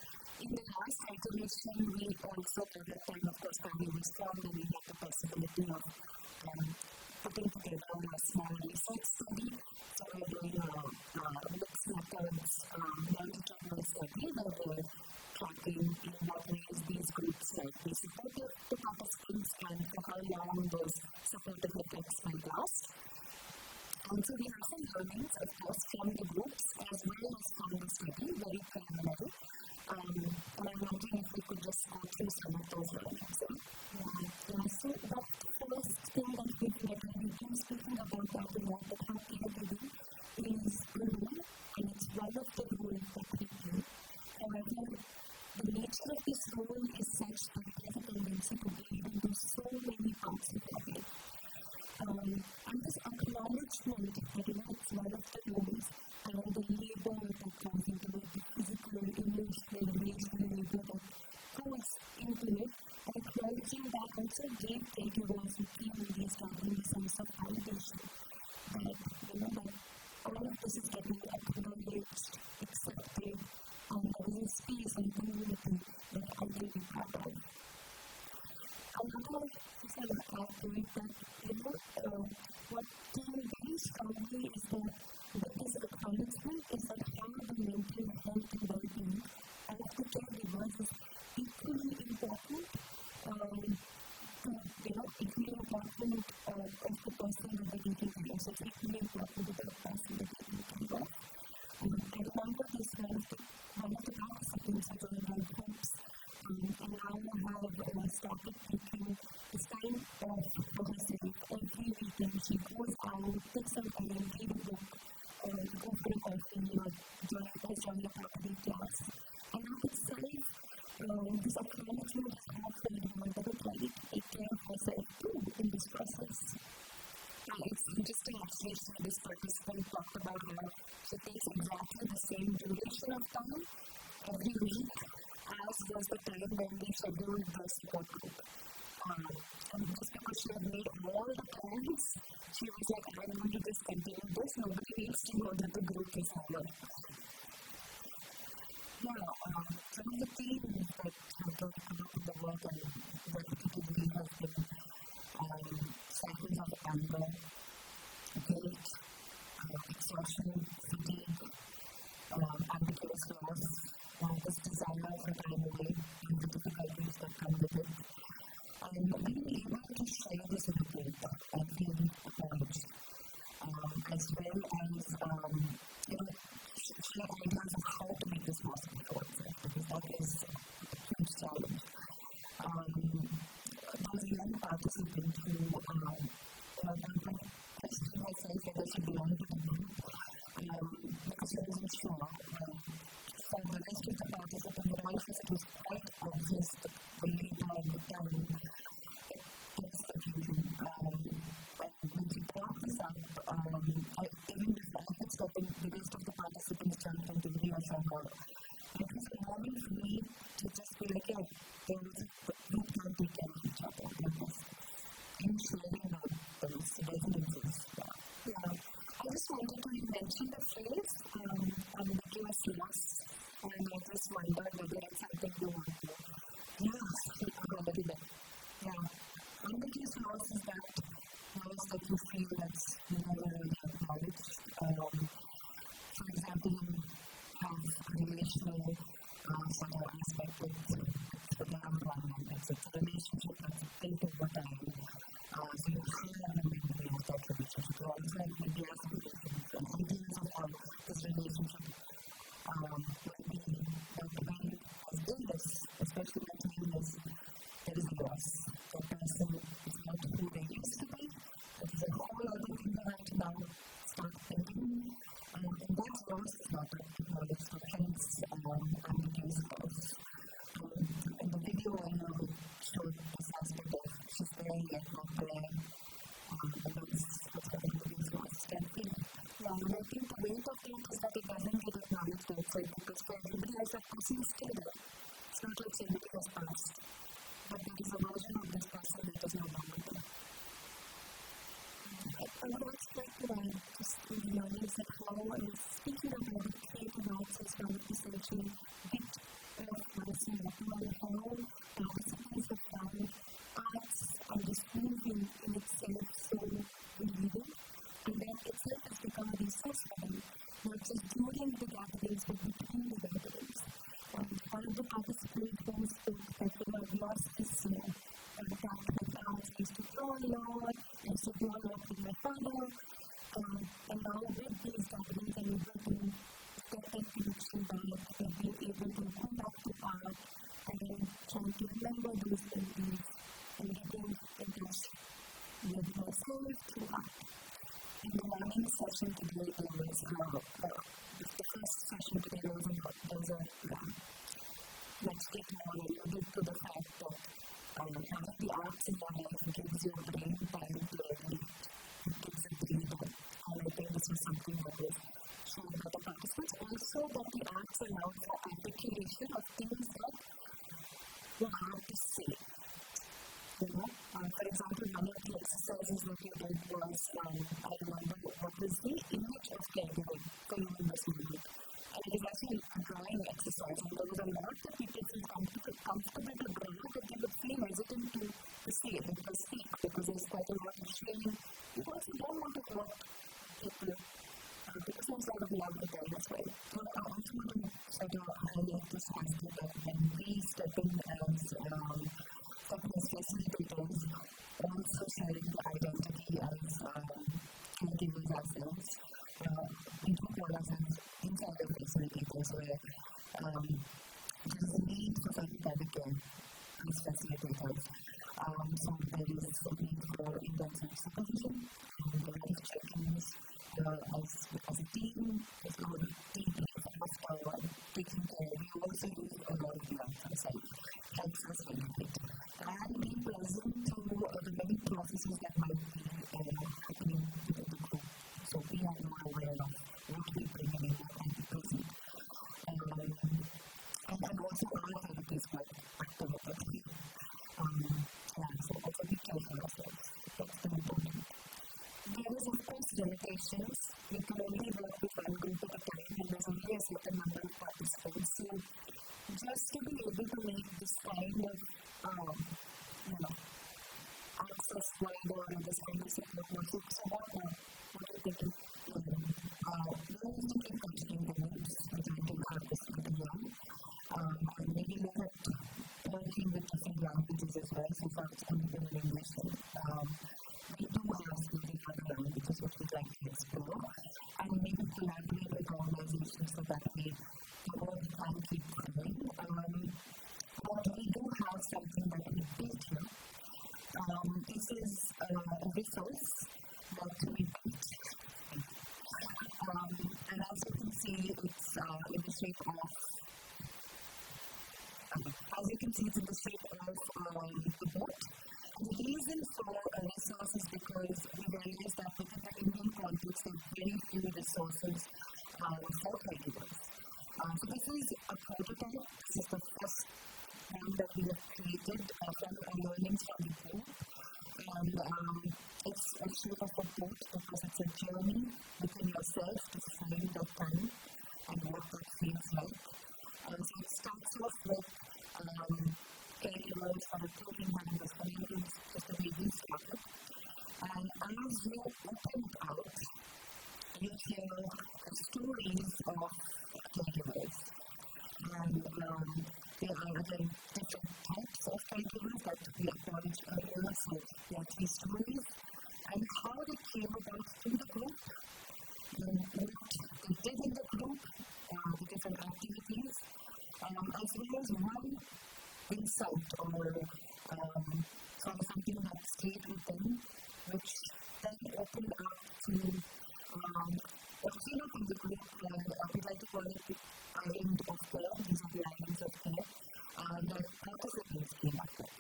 In the last iteration, we also, at that time, of course, Caregiver was formed, and we had the possibility of putting together a small research study. So we're doing a mixed methods longitudinal study where we're tracking in what ways these groups might be supportive to participants and for how long those supportive effects might last. And so we have some learnings, of course, from the groups as well as from the study, very preliminary. And I'm wondering if we could just go through some of those learnings. So the first thing that we've been speaking about that a lot, that how caregiving is a role, and it's one of the roles that we do. However, the nature of this role is such that there's a tendency to bleed into so many parts of the day. And this acknowledgement that it's one of the roles, and the labor that comes into it, the physical, emotional, relational labor that goes into it, and acknowledging that also gave caregivers who came in these gatherings a sense of validation. That, that all of this is getting acknowledged, accepted, and there is a space and community that I can be part of. Another sort of aspect that, what came very strongly is that with this acknowledgement is that how the mental health and well-being of the caregivers is equally important equally important of the person that they're taking care of. So it's equally important to the person that they're taking care of. I remember this one of the participants who joined our groups, and now have started taking this time off for herself every weekend. She goes out, takes some time, read a book, go for a coffee, or join a property class. And now itself, this acknowledgement is happening in order to try to take care of herself too in this process. It's interesting actually, this participant talked about how she takes exactly the same duration of time every week as was the time when we scheduled the support group. And just because she had made all the plans, she was like, I'm going to just continue this. Nobody needs to know that the group is over. Some of the themes that have come up with the work and repetitively have been cycles of anger, guilt, exhaustion, fatigue, ambiguous loss, this desire for time away, and the difficulties that come with it. And being able to share this with the group and feel acknowledged, as well as share ideas of how to make this possible for oneself, because that is a huge challenge. There was a young participant who questioned herself whether she belonged to the group because she wasn't sure. For the rest of the participants, the one it was quite obvious that the labor and the time it was confusion. When she brought this up, even before I could stop in, the rest of the participants jumped into reassure her. It was a moment for me to just be like, we can't take care of each other. And sharing those resonances. I just wanted to mention the phrase ambiguous loss, and I just wondered whether it's something you want to speak about a little bit. Ambiguous loss is that loss that you feel that's never really acknowledged. For example, you have a relational sort of aspect with the environment. It's a relationship that's built over time. So you have a memory of that relationship. You also have maybe aspirations and ideas of how this relationship will be. But when there's illness, especially mental illness, there is loss. The person is not who they used to be. It is a whole other thing that I have to now start thinking. And that loss is not acknowledged. So hence, ambiguous loss. In the video, I showed that person is still there. It's not like somebody has passed, but there is a version of this person that is no longer there. I would also like to add just the learnings that how I was speaking about the creative arts as 20th century bit of medicine, and how participants have found arts and this moving in itself so relieving, and that itself has become a resource for them, not just during the gatherings but between the gatherings. One of the participants who spoke that they have lost this contact with arts. I used to draw a lot, I used to draw a lot with my father, and now with these gatherings I'm able to get that connection back and being able to go back to art and then trying to remember those memories and getting in touch with myself through art. In the morning session today, there was the first session today was a let's get more alluded to the fact that one of the arts in your life gives your brain time to elevate, gives it breathe. And I think this was something that was shown by the participants. Also, that the arts allow for articulation of things that were hard to say. For example, one of the exercises that you did was, I remember what was the image of caregiver for you in this movie. And it is actually a drawing exercise, and there was a lot that people feel comfortable to draw, but they would feel hesitant to say it, to speak, because there's quite a lot of shame. You also don't want to hurt people, because there's a lot of love with them as well. So I also want to sort of highlight this aspect that when we step in as facilitators, also sharing the identity as caregivers ourselves. We do call ourselves insider facilitators where there is a need for psychotherapy care as facilitators. So there is a need for intensive supervision and a lot of check-ins as a team, as a team of taking care. We also use a lot of love ourselves, helps us benefit. And be present to the many processes that might be happening within the group. So we are more aware of what we bring in and be present. And also our therapy is quite active with us. So also be careful of ourselves. That's very important. There is of course limitations. We can only work with one group at a time, and there's only a certain number of participants. So just to be able to make this kind of access wider and this kind of support network. So what are you thinking? One is to keep continuing the needs which I think are discussing young, and maybe look at working with different languages as well. So for example, in English, we do have skills in other languages which we'd like to explore, and maybe collaborate with organizations so that we can keep growing. But we do have something that we built here. This is a resource that we built. And as you can see, it's in the shape of the boat. And the reason for a resource is because we realized that within the Indian context, there are very few resources for caregivers. So this is a prototype. This is the first one that we have created from our learnings from the group. And it's a shape of a boat because it's a journey within yourself to find that time and what that feels like. So it starts off with caregivers for a protein having this community, just the way we started. And as you open it out, you hear stories of caregivers. And there are again different types of caregivers that we acknowledged earlier. So there are 3 stories. And how they came about through the group, what they did in the group, the different activities, as well as one insight or sort of something that stayed with them, which then opened up to what came up in the group, and we'd like to call it the island of care. These are the islands of care that participants came up with.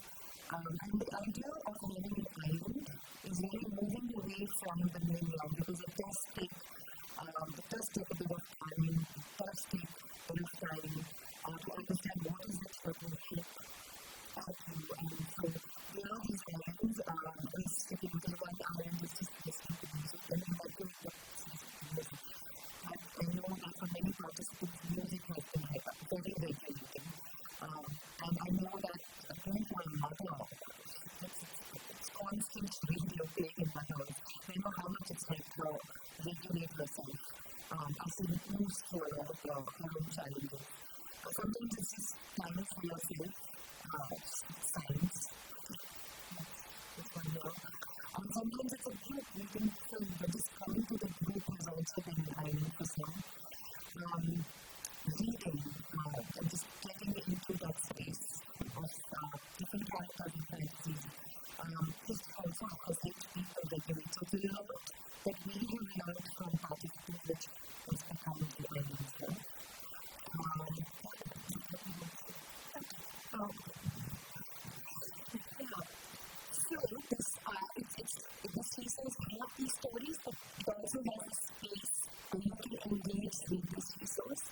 And the idea of living an island is really moving away from the mainland, because it does take a bit of planning, it does take a bit of time, participants' music has been very regulating. And I know that going for a mother, it's constant radio playing in my house. I know how much it's helped her regulate herself as she moves through a lot of her own challenges. Sometimes it's just time for yourself, science, this one here. And sometimes it's a group meeting, so just coming to the group has also been inspiring for some. Reading and just getting into that space of different characters and fantasies just also has helped people regulate. So it's a lot that we have learned from participants which has become the earnings there. So this resource have these stories, but it also has a space where you can engage with this resource.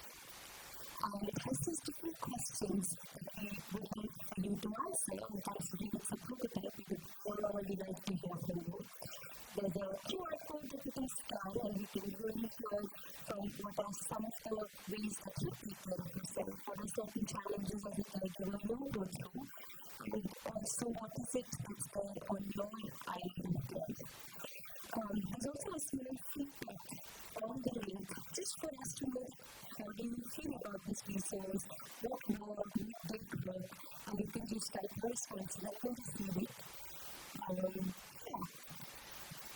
It has these different questions that we would like for you to answer, and that's the it's a prototype we would already like to hear from you. There's a QR code that you can scan, and you can really hear from what are some of the ways that you people represent, what are certain challenges as a caregiver you go through, and also what is it that's there on your island there. There's also a small feedback on the link, just for us to know how do you feel about this resource, what worked, what didn't work, and you can just type your response, and I can just see it.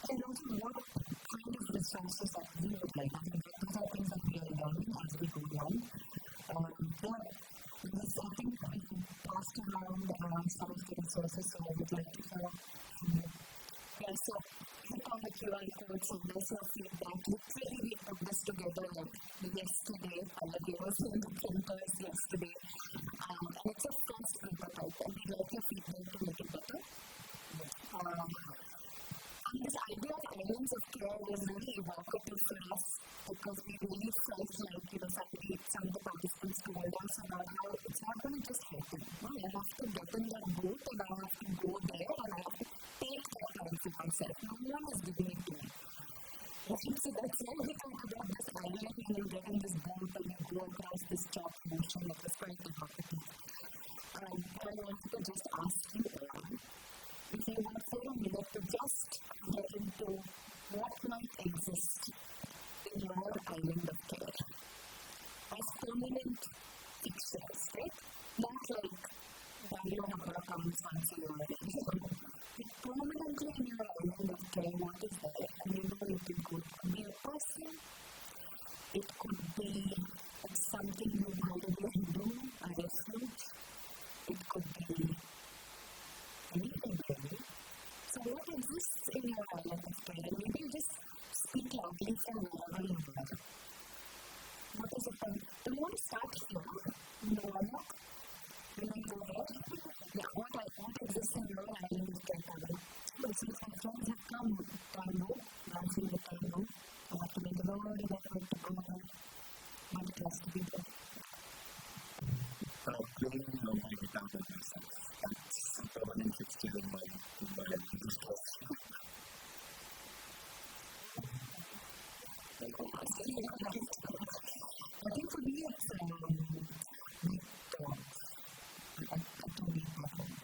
And also what kind of resources that we would like. I mean, these are things that we are learning as we go along. I think we passed around some of the resources, so I would like to hear from you. Yeah, so click on the QR code, so there's your feedback. Literally, we put this together yesterday. I gave us some printers yesterday. And it's a first prototype, and we'd like your feedback to make it better. And this idea of islands of care was really evocative for us because we really felt like, some of the participants told us about how it's not going to just happen. I have to get in that boat and I have to go there and I have to take that time for myself. No one is giving it to me. So that's why we talk about this island and you get in this boat and you go across this top ocean that was quite evocative. I wanted to just ask you all, if you want for a minute to just get into what might exist in your island of care as permanent fixtures, right? Not like Bangalore Happa comes once a year. But permanently in your island of care, what is there? And it could be a person, it could be something you already do, a refuge, it could be anything really. So what exists in your island of care? And maybe you just speak loudly from wherever you are. What is it? Do you want to start here? No, will I go ahead? Yeah, what exists in your island of care? Since my friends have come, tango, dancing the tango, I have to make a lot of effort to go there, but it has to be there. Playing my guitar by myself. That's a permanent fixture in my resource. I think for me it's read dogs. I don't read my phone.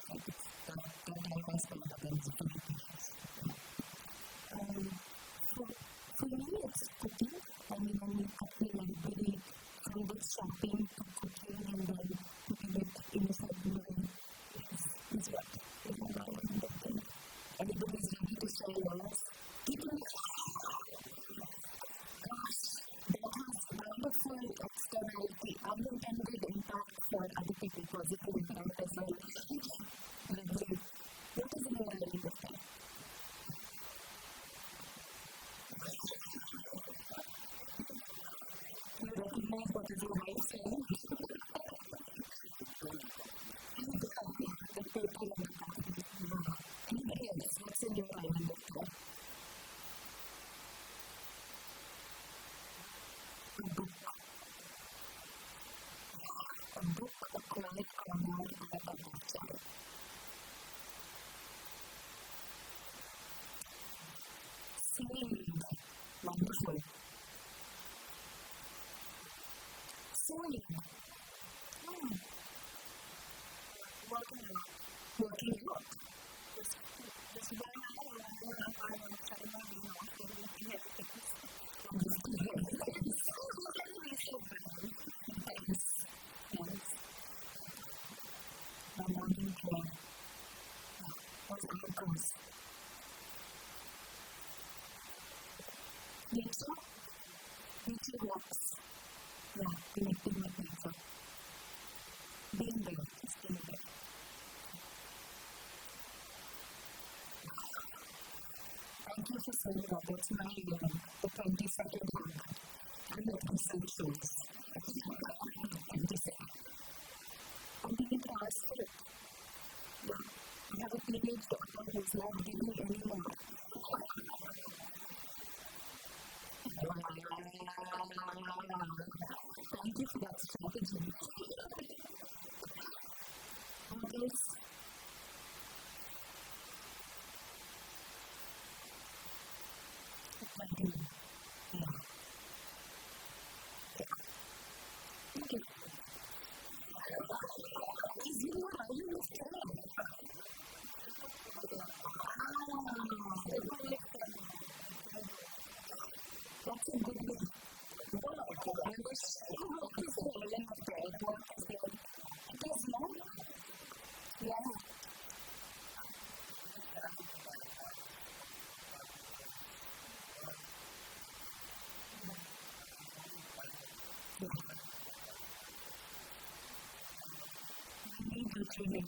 That time I spend with them is very precious. For me it's cooking. I mean, when we cook, everybody from the shopping to cooking and then putting it in a certain way is what is my island of care. Everybody's ready to share yours. People that has wonderful externality, unintended impact for other people, positive impact as well. What is in your island of care? You recognize what is your right saying? The people and the company. Anybody else? What's in your island of care? A book, a quiet corner, and a cup of chai. Singing, wonderful. Sewing. Working out. This is why I try my day off for looking at things. I'm just doing it. So bad. Thanks. My morning train. Those outcomes. Nature walks. Yeah, connecting with nature. Being there, just being there. Thank you for saying that. That's my the 22nd one. I'm looking socials. 22nd. I'm being asked for it. I have a teenage daughter who's not giving me any more. Thank you for that strategy. Yes. Thank you. Is you know how you must try? That's a good one. I wish work is the element of pride. Work is the element. It is not. Yeah. Training.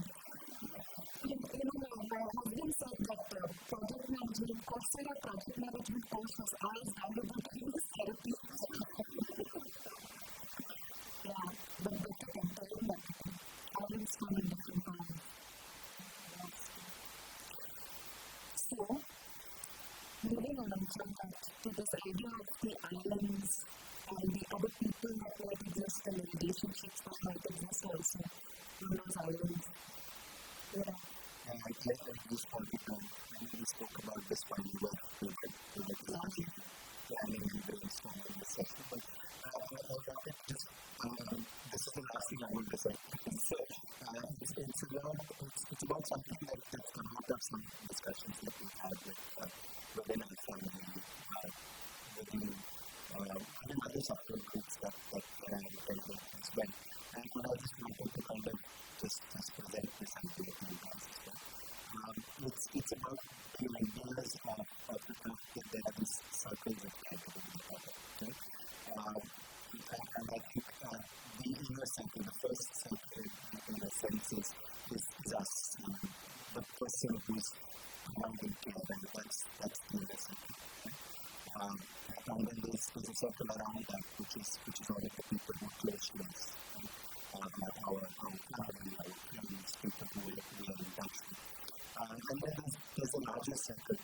My husband said that project management, Coursera project management course was as valuable to him as therapy. Yeah, but better than telling that. Always fun in different times. So, moving on from that to this idea of the islands and the other people that might exist and the relationships that might exist also. Those islands. Yeah. I just wanted to, we spoke about this while we were planning and brainstorming this session, but I wanted just, this is the last thing I want to say. So, it's about something that's come out of some discussions that we had within our family, within other subgroup groups that I attended as well. And I just wanted to kind of just present this idea to you guys as well. It's about the ideas of the fact that there are these circles of caregiving, right? And I think the inner circle, the first circle in a sense is us, the person who's providing care, and that's the inner circle. Right? And then there's a circle around that, which is all of the people who are close to us. Our family, our friends, people who we are in touch with. And then there's a larger circle,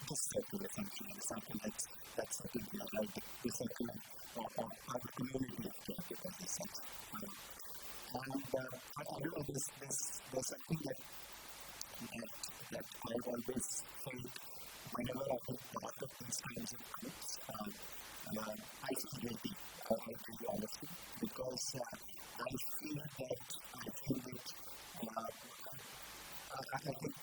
this circle essentially, the circle that's circle here, like the circle of our community of caregivers, as such. And I don't know, there's something that I've always felt whenever I've been part of these kinds of groups, I feel guilty, I'll tell you honestly, because I feel that I think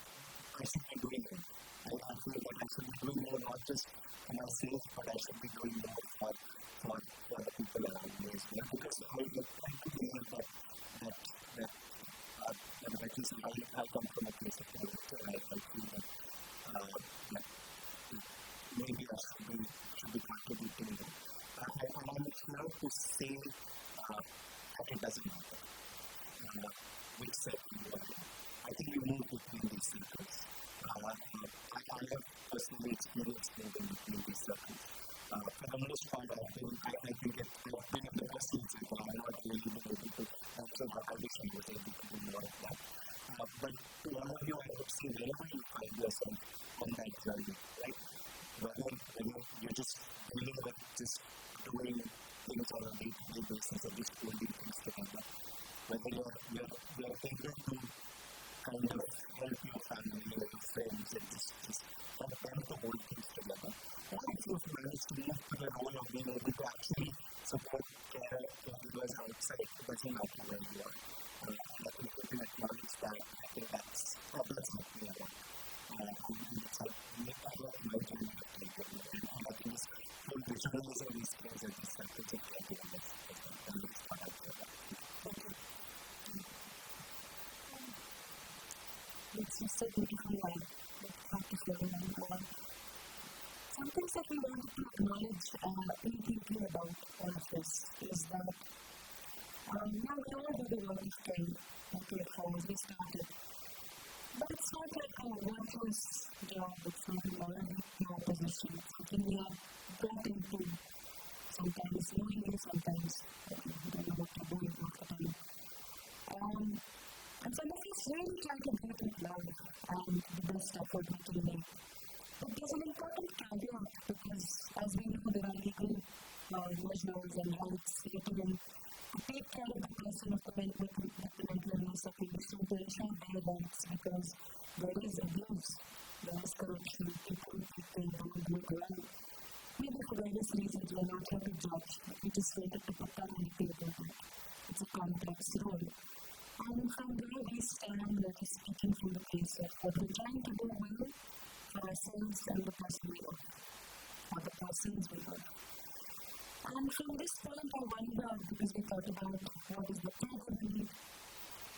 I should be doing more. I feel that I should be doing more, not just for myself, but I should be doing more for the people around me as well. Because I do believe that at least I come from a place of guilt. I feel that maybe I should be contributing more. I'm proud to say that it doesn't matter which circle you are in. I think we move between these circles. I have personally experienced moving between these circles. For the most part, I think I've been in the personal circle. I'm not really been able to, so I wish I was able to do more of that. But to all of you, I would say wherever you find yourself on that journey, right? Whether you're just dealing with just doing things on a day-to-day basis or just holding things together, whether you're able to kind of help your family or your friends and just help them to hold things together, or if you've managed to move to the role of being able to actually support caregivers outside, it doesn't matter where you are. I think we can acknowledge that. I think that's happening a lot. And it's my journey of caregiving. And I think from visualizing these things as these facets of caregiving is the next part of the It's just a beautiful line. Some things that we wanted to acknowledge in thinking about all of this is that now we all do the work of care and care for as we started. But it's not like a worthless job, it's not a moral position. It's something we are brought into, sometimes knowingly, sometimes we don't know what to do with the time. And some of us really try to do it with love and the best effort we can make. But there's an important caveat because, as we know, there are legal measures and rights written to take care of the person with the mental illness or condition to ensure their rights because there is abuse, there is corruption, people don't do it well. Maybe for various reasons we're not here to judge, we just wanted to put that on the table. It's a complex role. And from where we stand, we're just speaking from the place of what we're trying to do well for ourselves and the person we love, or the persons we love. And from this point, I wonder, because we thought about what is the caregiver,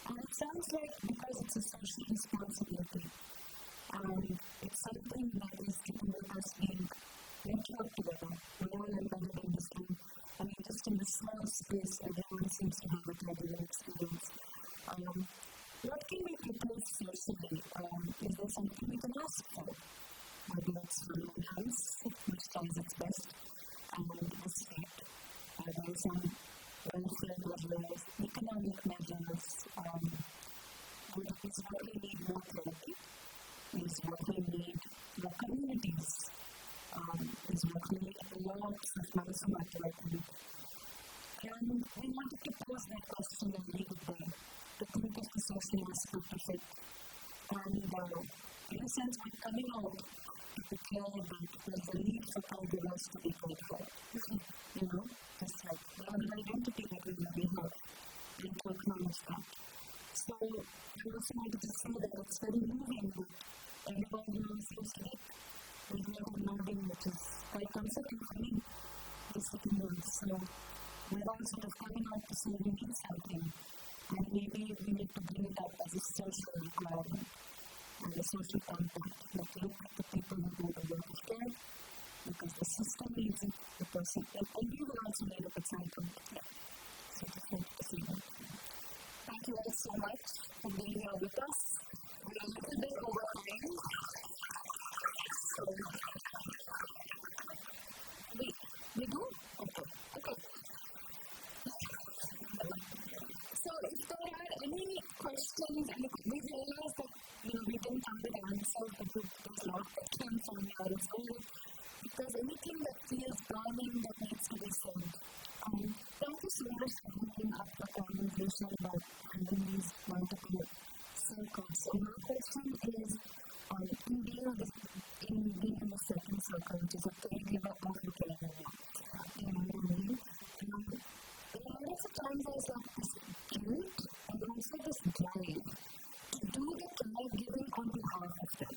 and it sounds like because it's a social responsibility, and it's something that is keeping with us being networked together. We're all embedded in this thing. I mean, just in this small space, everyone seems to have a caregiver experience. What can we propose socially? Is there something we can ask for? Maybe it's from NIMHANS, which tries its best, and the state. There are some welfare measures, economic measures. Is what we need more therapy? Is what we need more communities? Is what we need lots of Mannotsava therapy? And we wanted to pose that question and leave it there. To think of the social aspect of it. And in a sense, we're coming out to declare that there's a need for caregivers to be cared for. Just like we have an identity that we may have, and to acknowledge that. So, I also wanted to say that it's very moving that everyone now seems to get a lot of nodding, which is quite comforting for me, this opinion. So, we're all sort of coming out to say we need something. And maybe we need to bring it up as a social requirement and a social contact. Like look at the people who do the work of care because the system needs it, the person, and we will also need it at some point. Yeah. So just wanted to see that. Thank you all so much for being here with us. We are a little bit over time. So, we do? Okay. So if there are any questions, and we realize that we didn't have the answer, but there's a lot that came from here as well. If there's anything that feels burning that needs to be said, thank you so much for bringing up the conversation about having these multiple circles. So my question is, in being in the second circle, which is a caregiver of the caregiver, there are lots of times there's like this guilt and also this drive to do the caregiving on behalf of them.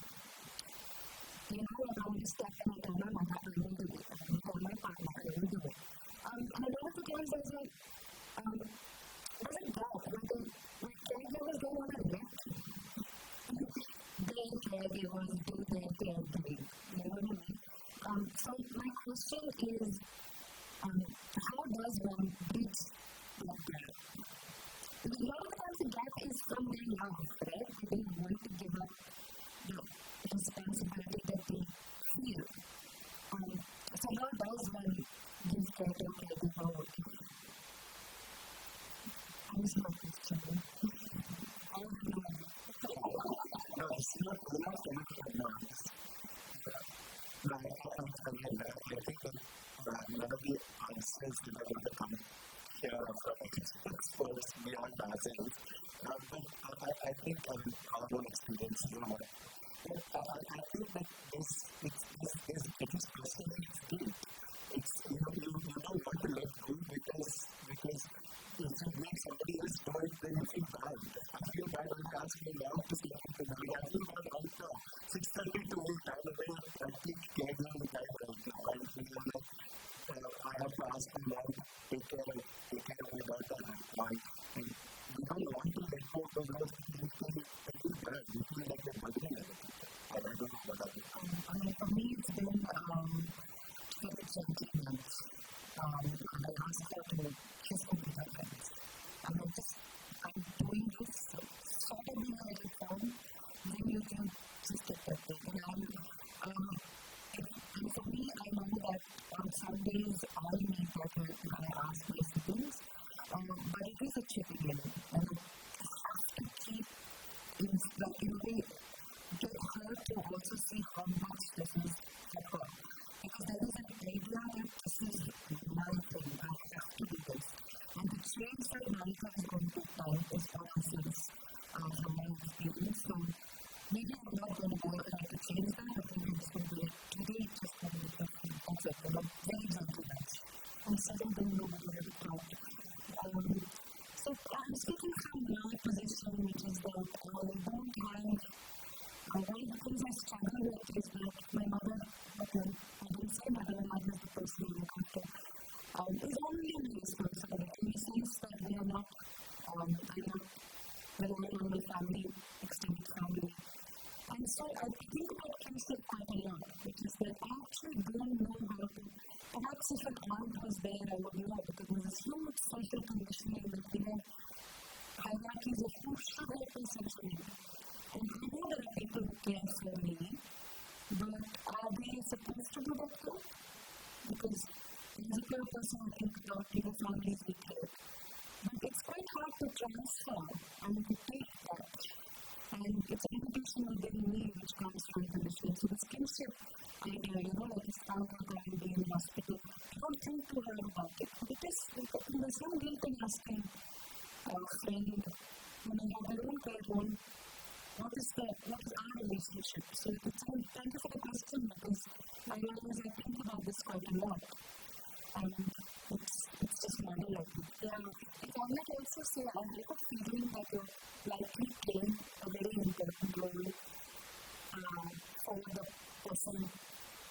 Around this stuff, and I tell my mother, I will do it. I tell my partner, I will do it. And a lot of the times there's a gap where caregivers don't want to let their caregivers do their caregiving. You know what I mean? So my question is, how does one bridge that gap? Because a lot of times the gap is from their love, right? They want to give up the responsibility that they feel. So how does one give care to a caregiver? How is my question? I don't know. No, it's not anything now. I think that none of the answers that are going to come here are from experts beyond ourselves. But I think our own experience is more. I think that it is personally guilt. You don't want to let go because because if you make somebody else do it, then you feel bad. I feel bad when I ask me now to sleep in the night. I feel bad right now. 6:30 to 8, I'm away at peak caregiving the time right now. I feel like I have to ask them now to take care of my daughter and wife. And you don't want to let go of those roles because you feel bad. You feel like you're burdening other people. I don't know what I mean. For me, it's been very gentle months. I asked her to kiss me with her friends. I'm doing this sort of being a little fun, then you can just get that thing. And for me, I know that on some days I need that help and I ask my siblings, but it is a chipping in, and I have to keep in a way, get her to also see how much this is for her. Because there is an idea that this is my thing, I have to do this. And the change that Malika is going to find is what I sense from my experience. So maybe I'm not going to go and try to change that, I think I'm just going to do it today, just going to do it. That's it, very gentle touch. And second thing, nobody ever talked. So I'm speaking from my position, which is that I don't have one of the things I struggle with is that my mother, I don't say mother, my mother is the person who look after, is only my responsibility in the sense that we are not, relying on my family, extended family. And so I think about kinship quite a lot, which is that I actually don't know how to, perhaps if an aunt was there, I would know, because there's this huge social conditioning that we have hierarchies of who should help us socially. And I know there are people who care for me, but are they supposed to do that too? Because as a pure person, I think about your families we care. But it's quite hard to transfer and to take that. And it's an intuition within me which comes from conditioning. So this kinship idea, like a scout or going to be in the hospital, I don't think too hard about it. But there's some guilt in asking a friend, when I have their own care home, what is our relationship? So thank you for the question, because I realize I think about this quite a lot. And it's just model like it. If I might also say, I have a feeling that you're likely playing a very important role for the person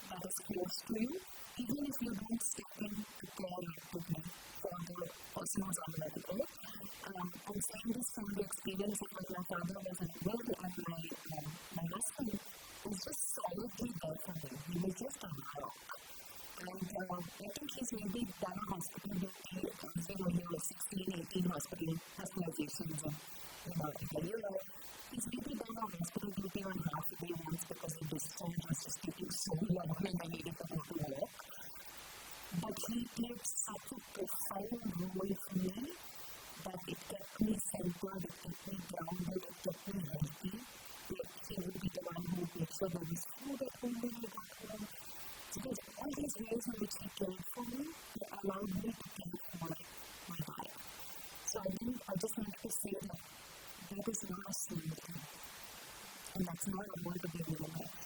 that is close to you, even if you don't step in to care actively for the person who's unmedical. I'm saying this from the experience of what my father was unwell, and my husband was just solidly there for me. He was just a rock. And I think he's maybe done a hospital duty, when he was 16, 18 hospitalizations in a year. He's maybe done a hospital duty on half a day once because the discharge was just taking so long and I needed to go to work. But he played such a profound role for me that it kept me centered, it kept me grounded, it kept me healthy. He would be the one who would make sure there was food at home when I got home. Because all these ways in which he cared for me, he allowed me to care for my life. So I just need to say that that is not a small thing. And that's not a word to be in my life.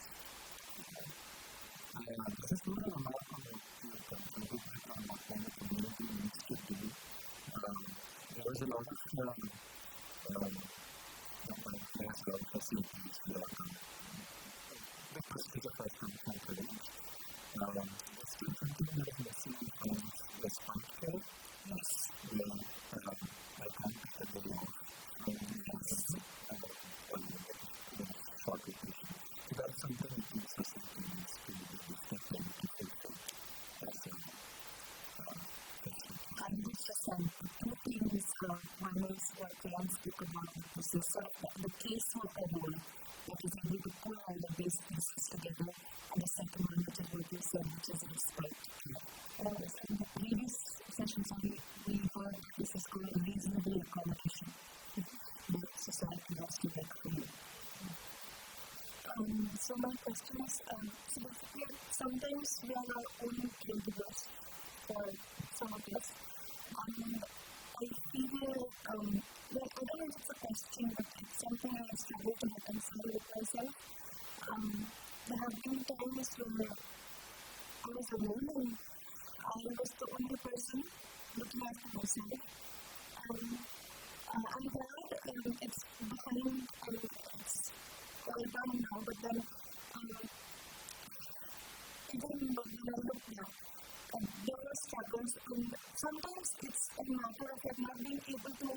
Just to remark on what kind of community needs to do. There was a lot of facilities the prestige of our country. Still continue like missing from respite care. Yes. I can't pick up the law. Short vacation. So that's something I think society needs to do. Two things one is what Jan spoke about, which is the caseworker role that is able to pull all the base pieces together, and the second one, which is what you said, which is respect. In the previous sessions, we heard this is called reasonable accommodation that society has to make for you. So my question is, sometimes we are our own caregivers for some of us. I feel, I don't know if it's a question, but it's something I struggle to reconcile with myself. There have been times where I was alone and I was the only person looking after myself. I'm glad it's behind, it's all done now, but then even when I look back, there were struggles, and sometimes it's a matter of like not being able to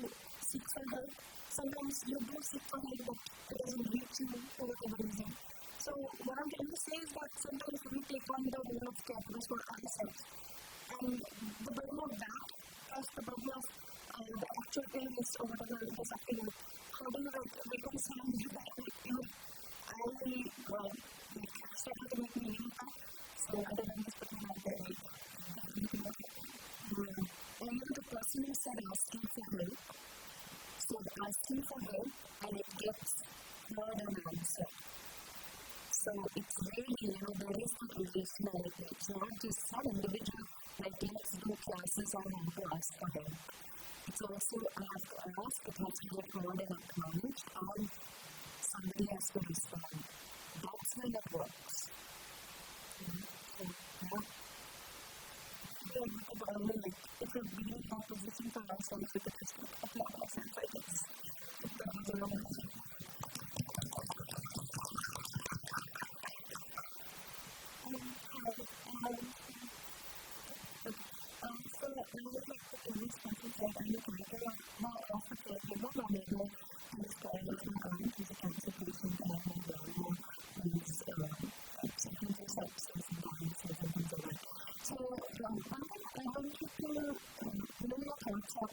seek for help. Sometimes you do seek for help, but it doesn't reach you for whatever reason. So what I'm trying to say is that sometimes we take on the role of caregivers for ourselves. And the burden of that, plus the burden of the actual illness or whatever it is up to you, how do you reconcile that? I started to make me impact, so I don't know if it's out there. And the person who said asking for help, so asking for help, and it gets more than an answer. So it's really, there is the relationality. It's not just some individual, like let's do classes on how to ask for help. It's also I have to ask, it has to get more than acknowledged, and somebody has to respond. That's when it works. If we're really in that position for ourselves, we could just apply ourselves, I guess. So, I would like to do this question said, I'm the caregiver of a caregiver. My neighbor is caring of my aunt, who's a cancer patient, and my brother who's suffering from sepsis and dialysis and things like that. So, one thing I want you to know your thoughts on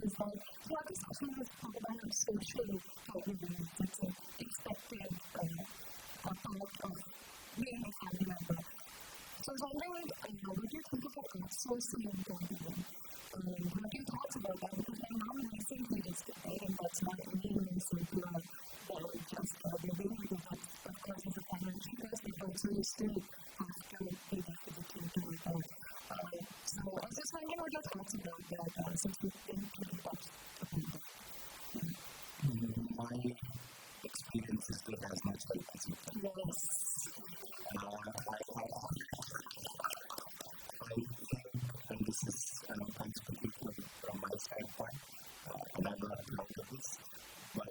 is that what is actually talk about social caregiving? It's an expected part of being a family member. So, I was wondering, what do you think about outsourcing and caregiving? What are your thoughts about that? Because my mom recently just died, and that's not really simple or just they're doing it of course as a financial cost, but also you still have to pay back to the children. So I was just wondering what your thoughts about that, since we've been pretty touched upon that. My experience is not as much help as you can. Yes. I think, and this is I'm speaking from my standpoint, and I'm not proud of this, but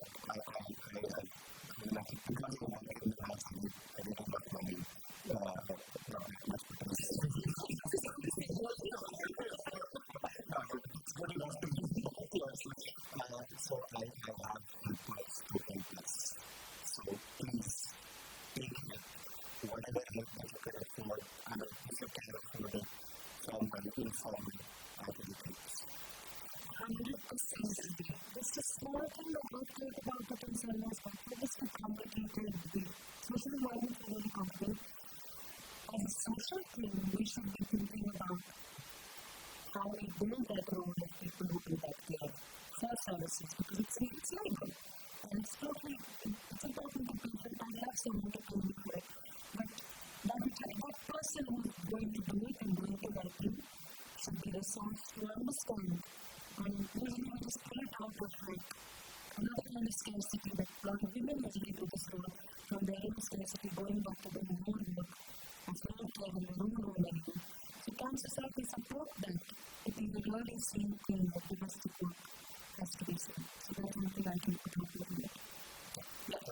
because of my in the last year, I didn't have money. It's good enough to be so I have helpers to help us. So please take it, whatever help that you can afford, and if you can afford it, from an informal activities. 100%. Just a small thing that I think about the concern is that it is too complicated, especially when it's really complicated. As a social thing, we should be thinking about how we build that role of people who do that care for services, because it's legal. And it's important to people. I love someone to do it, but that person who's going to do it and going to help you should be resourced to understand. And usually we just pull it out of another kind of scarcity that a lot of women usually do this role from their own scarcity, going back to their own work as well as their own role anymore. So can society support that? It is a really same thing that the best support has to be seen. So that's one thing I can put up with it. Yeah,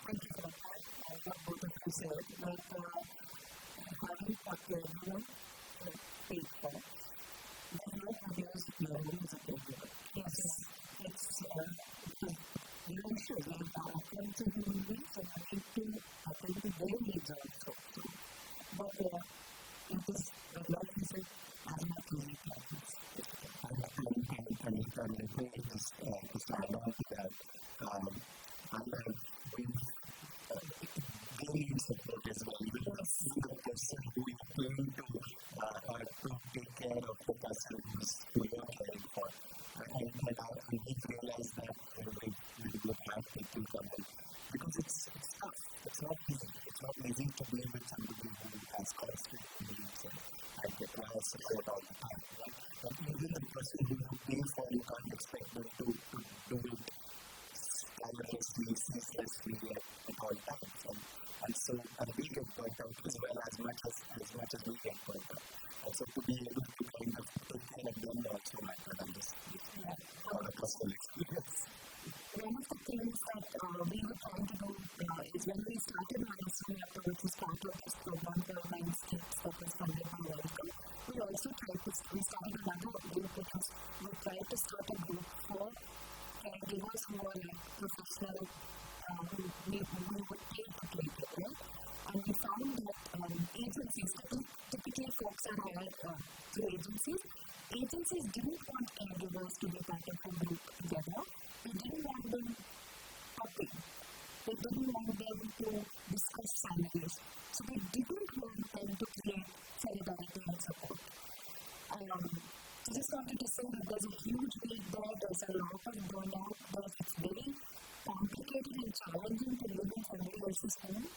thank you for that. I love both of you said, like having a caregiver paid for. Does not reduce your role as a caregiver. Yes, it's the issue is according to human beings and according to their needs also. But it is, like you said, as much as it happens. And let me just add on to that. They need support as well. Even the person who is going to take care of the person who you are caring for. And we realize that we would have people come in. Because it's tough. It's not easy. It's not easy to be with somebody who has constant needs and requires support all the time. Right? But even the person who you pay for, you can't expect them to do it tirelessly, ceaselessly at all times. And so we get burnt out as well as much as we get burnt out. And so to be able to kind of take care of them also like that. I'm just out of personal experience. One of the things that we were trying to do is when we started Mannotsava, which was part of this program for Mindscapes that was funded by Welcome, we also we started another group which was, we tried to start a group for caregivers who are like professional, who we would pay to take it, right? And we found that agencies, typically folks are hired through agencies. Agencies didn't want caregivers to be part of a group together. They didn't want them talking. They didn't want them to discuss families. So they didn't want them to create solidarity and support. I just wanted to say that there's a huge need there. There's a lot of burnout. It's very complicated and challenging to live in somebody else's home.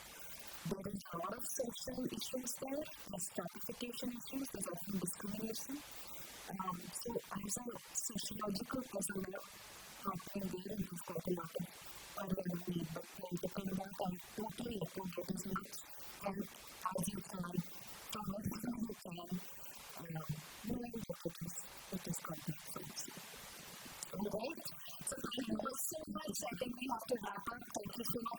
There is a lot of social issues there. There's stratification issues. There's often discrimination. So as a sociological person, happening there, and you've got a lot of urban need, but to come back and totally appropriate as much help as you can, from everything you can, knowing that it is complex. Alright, so thank you so much. I think we have to wrap up. Thank you so much.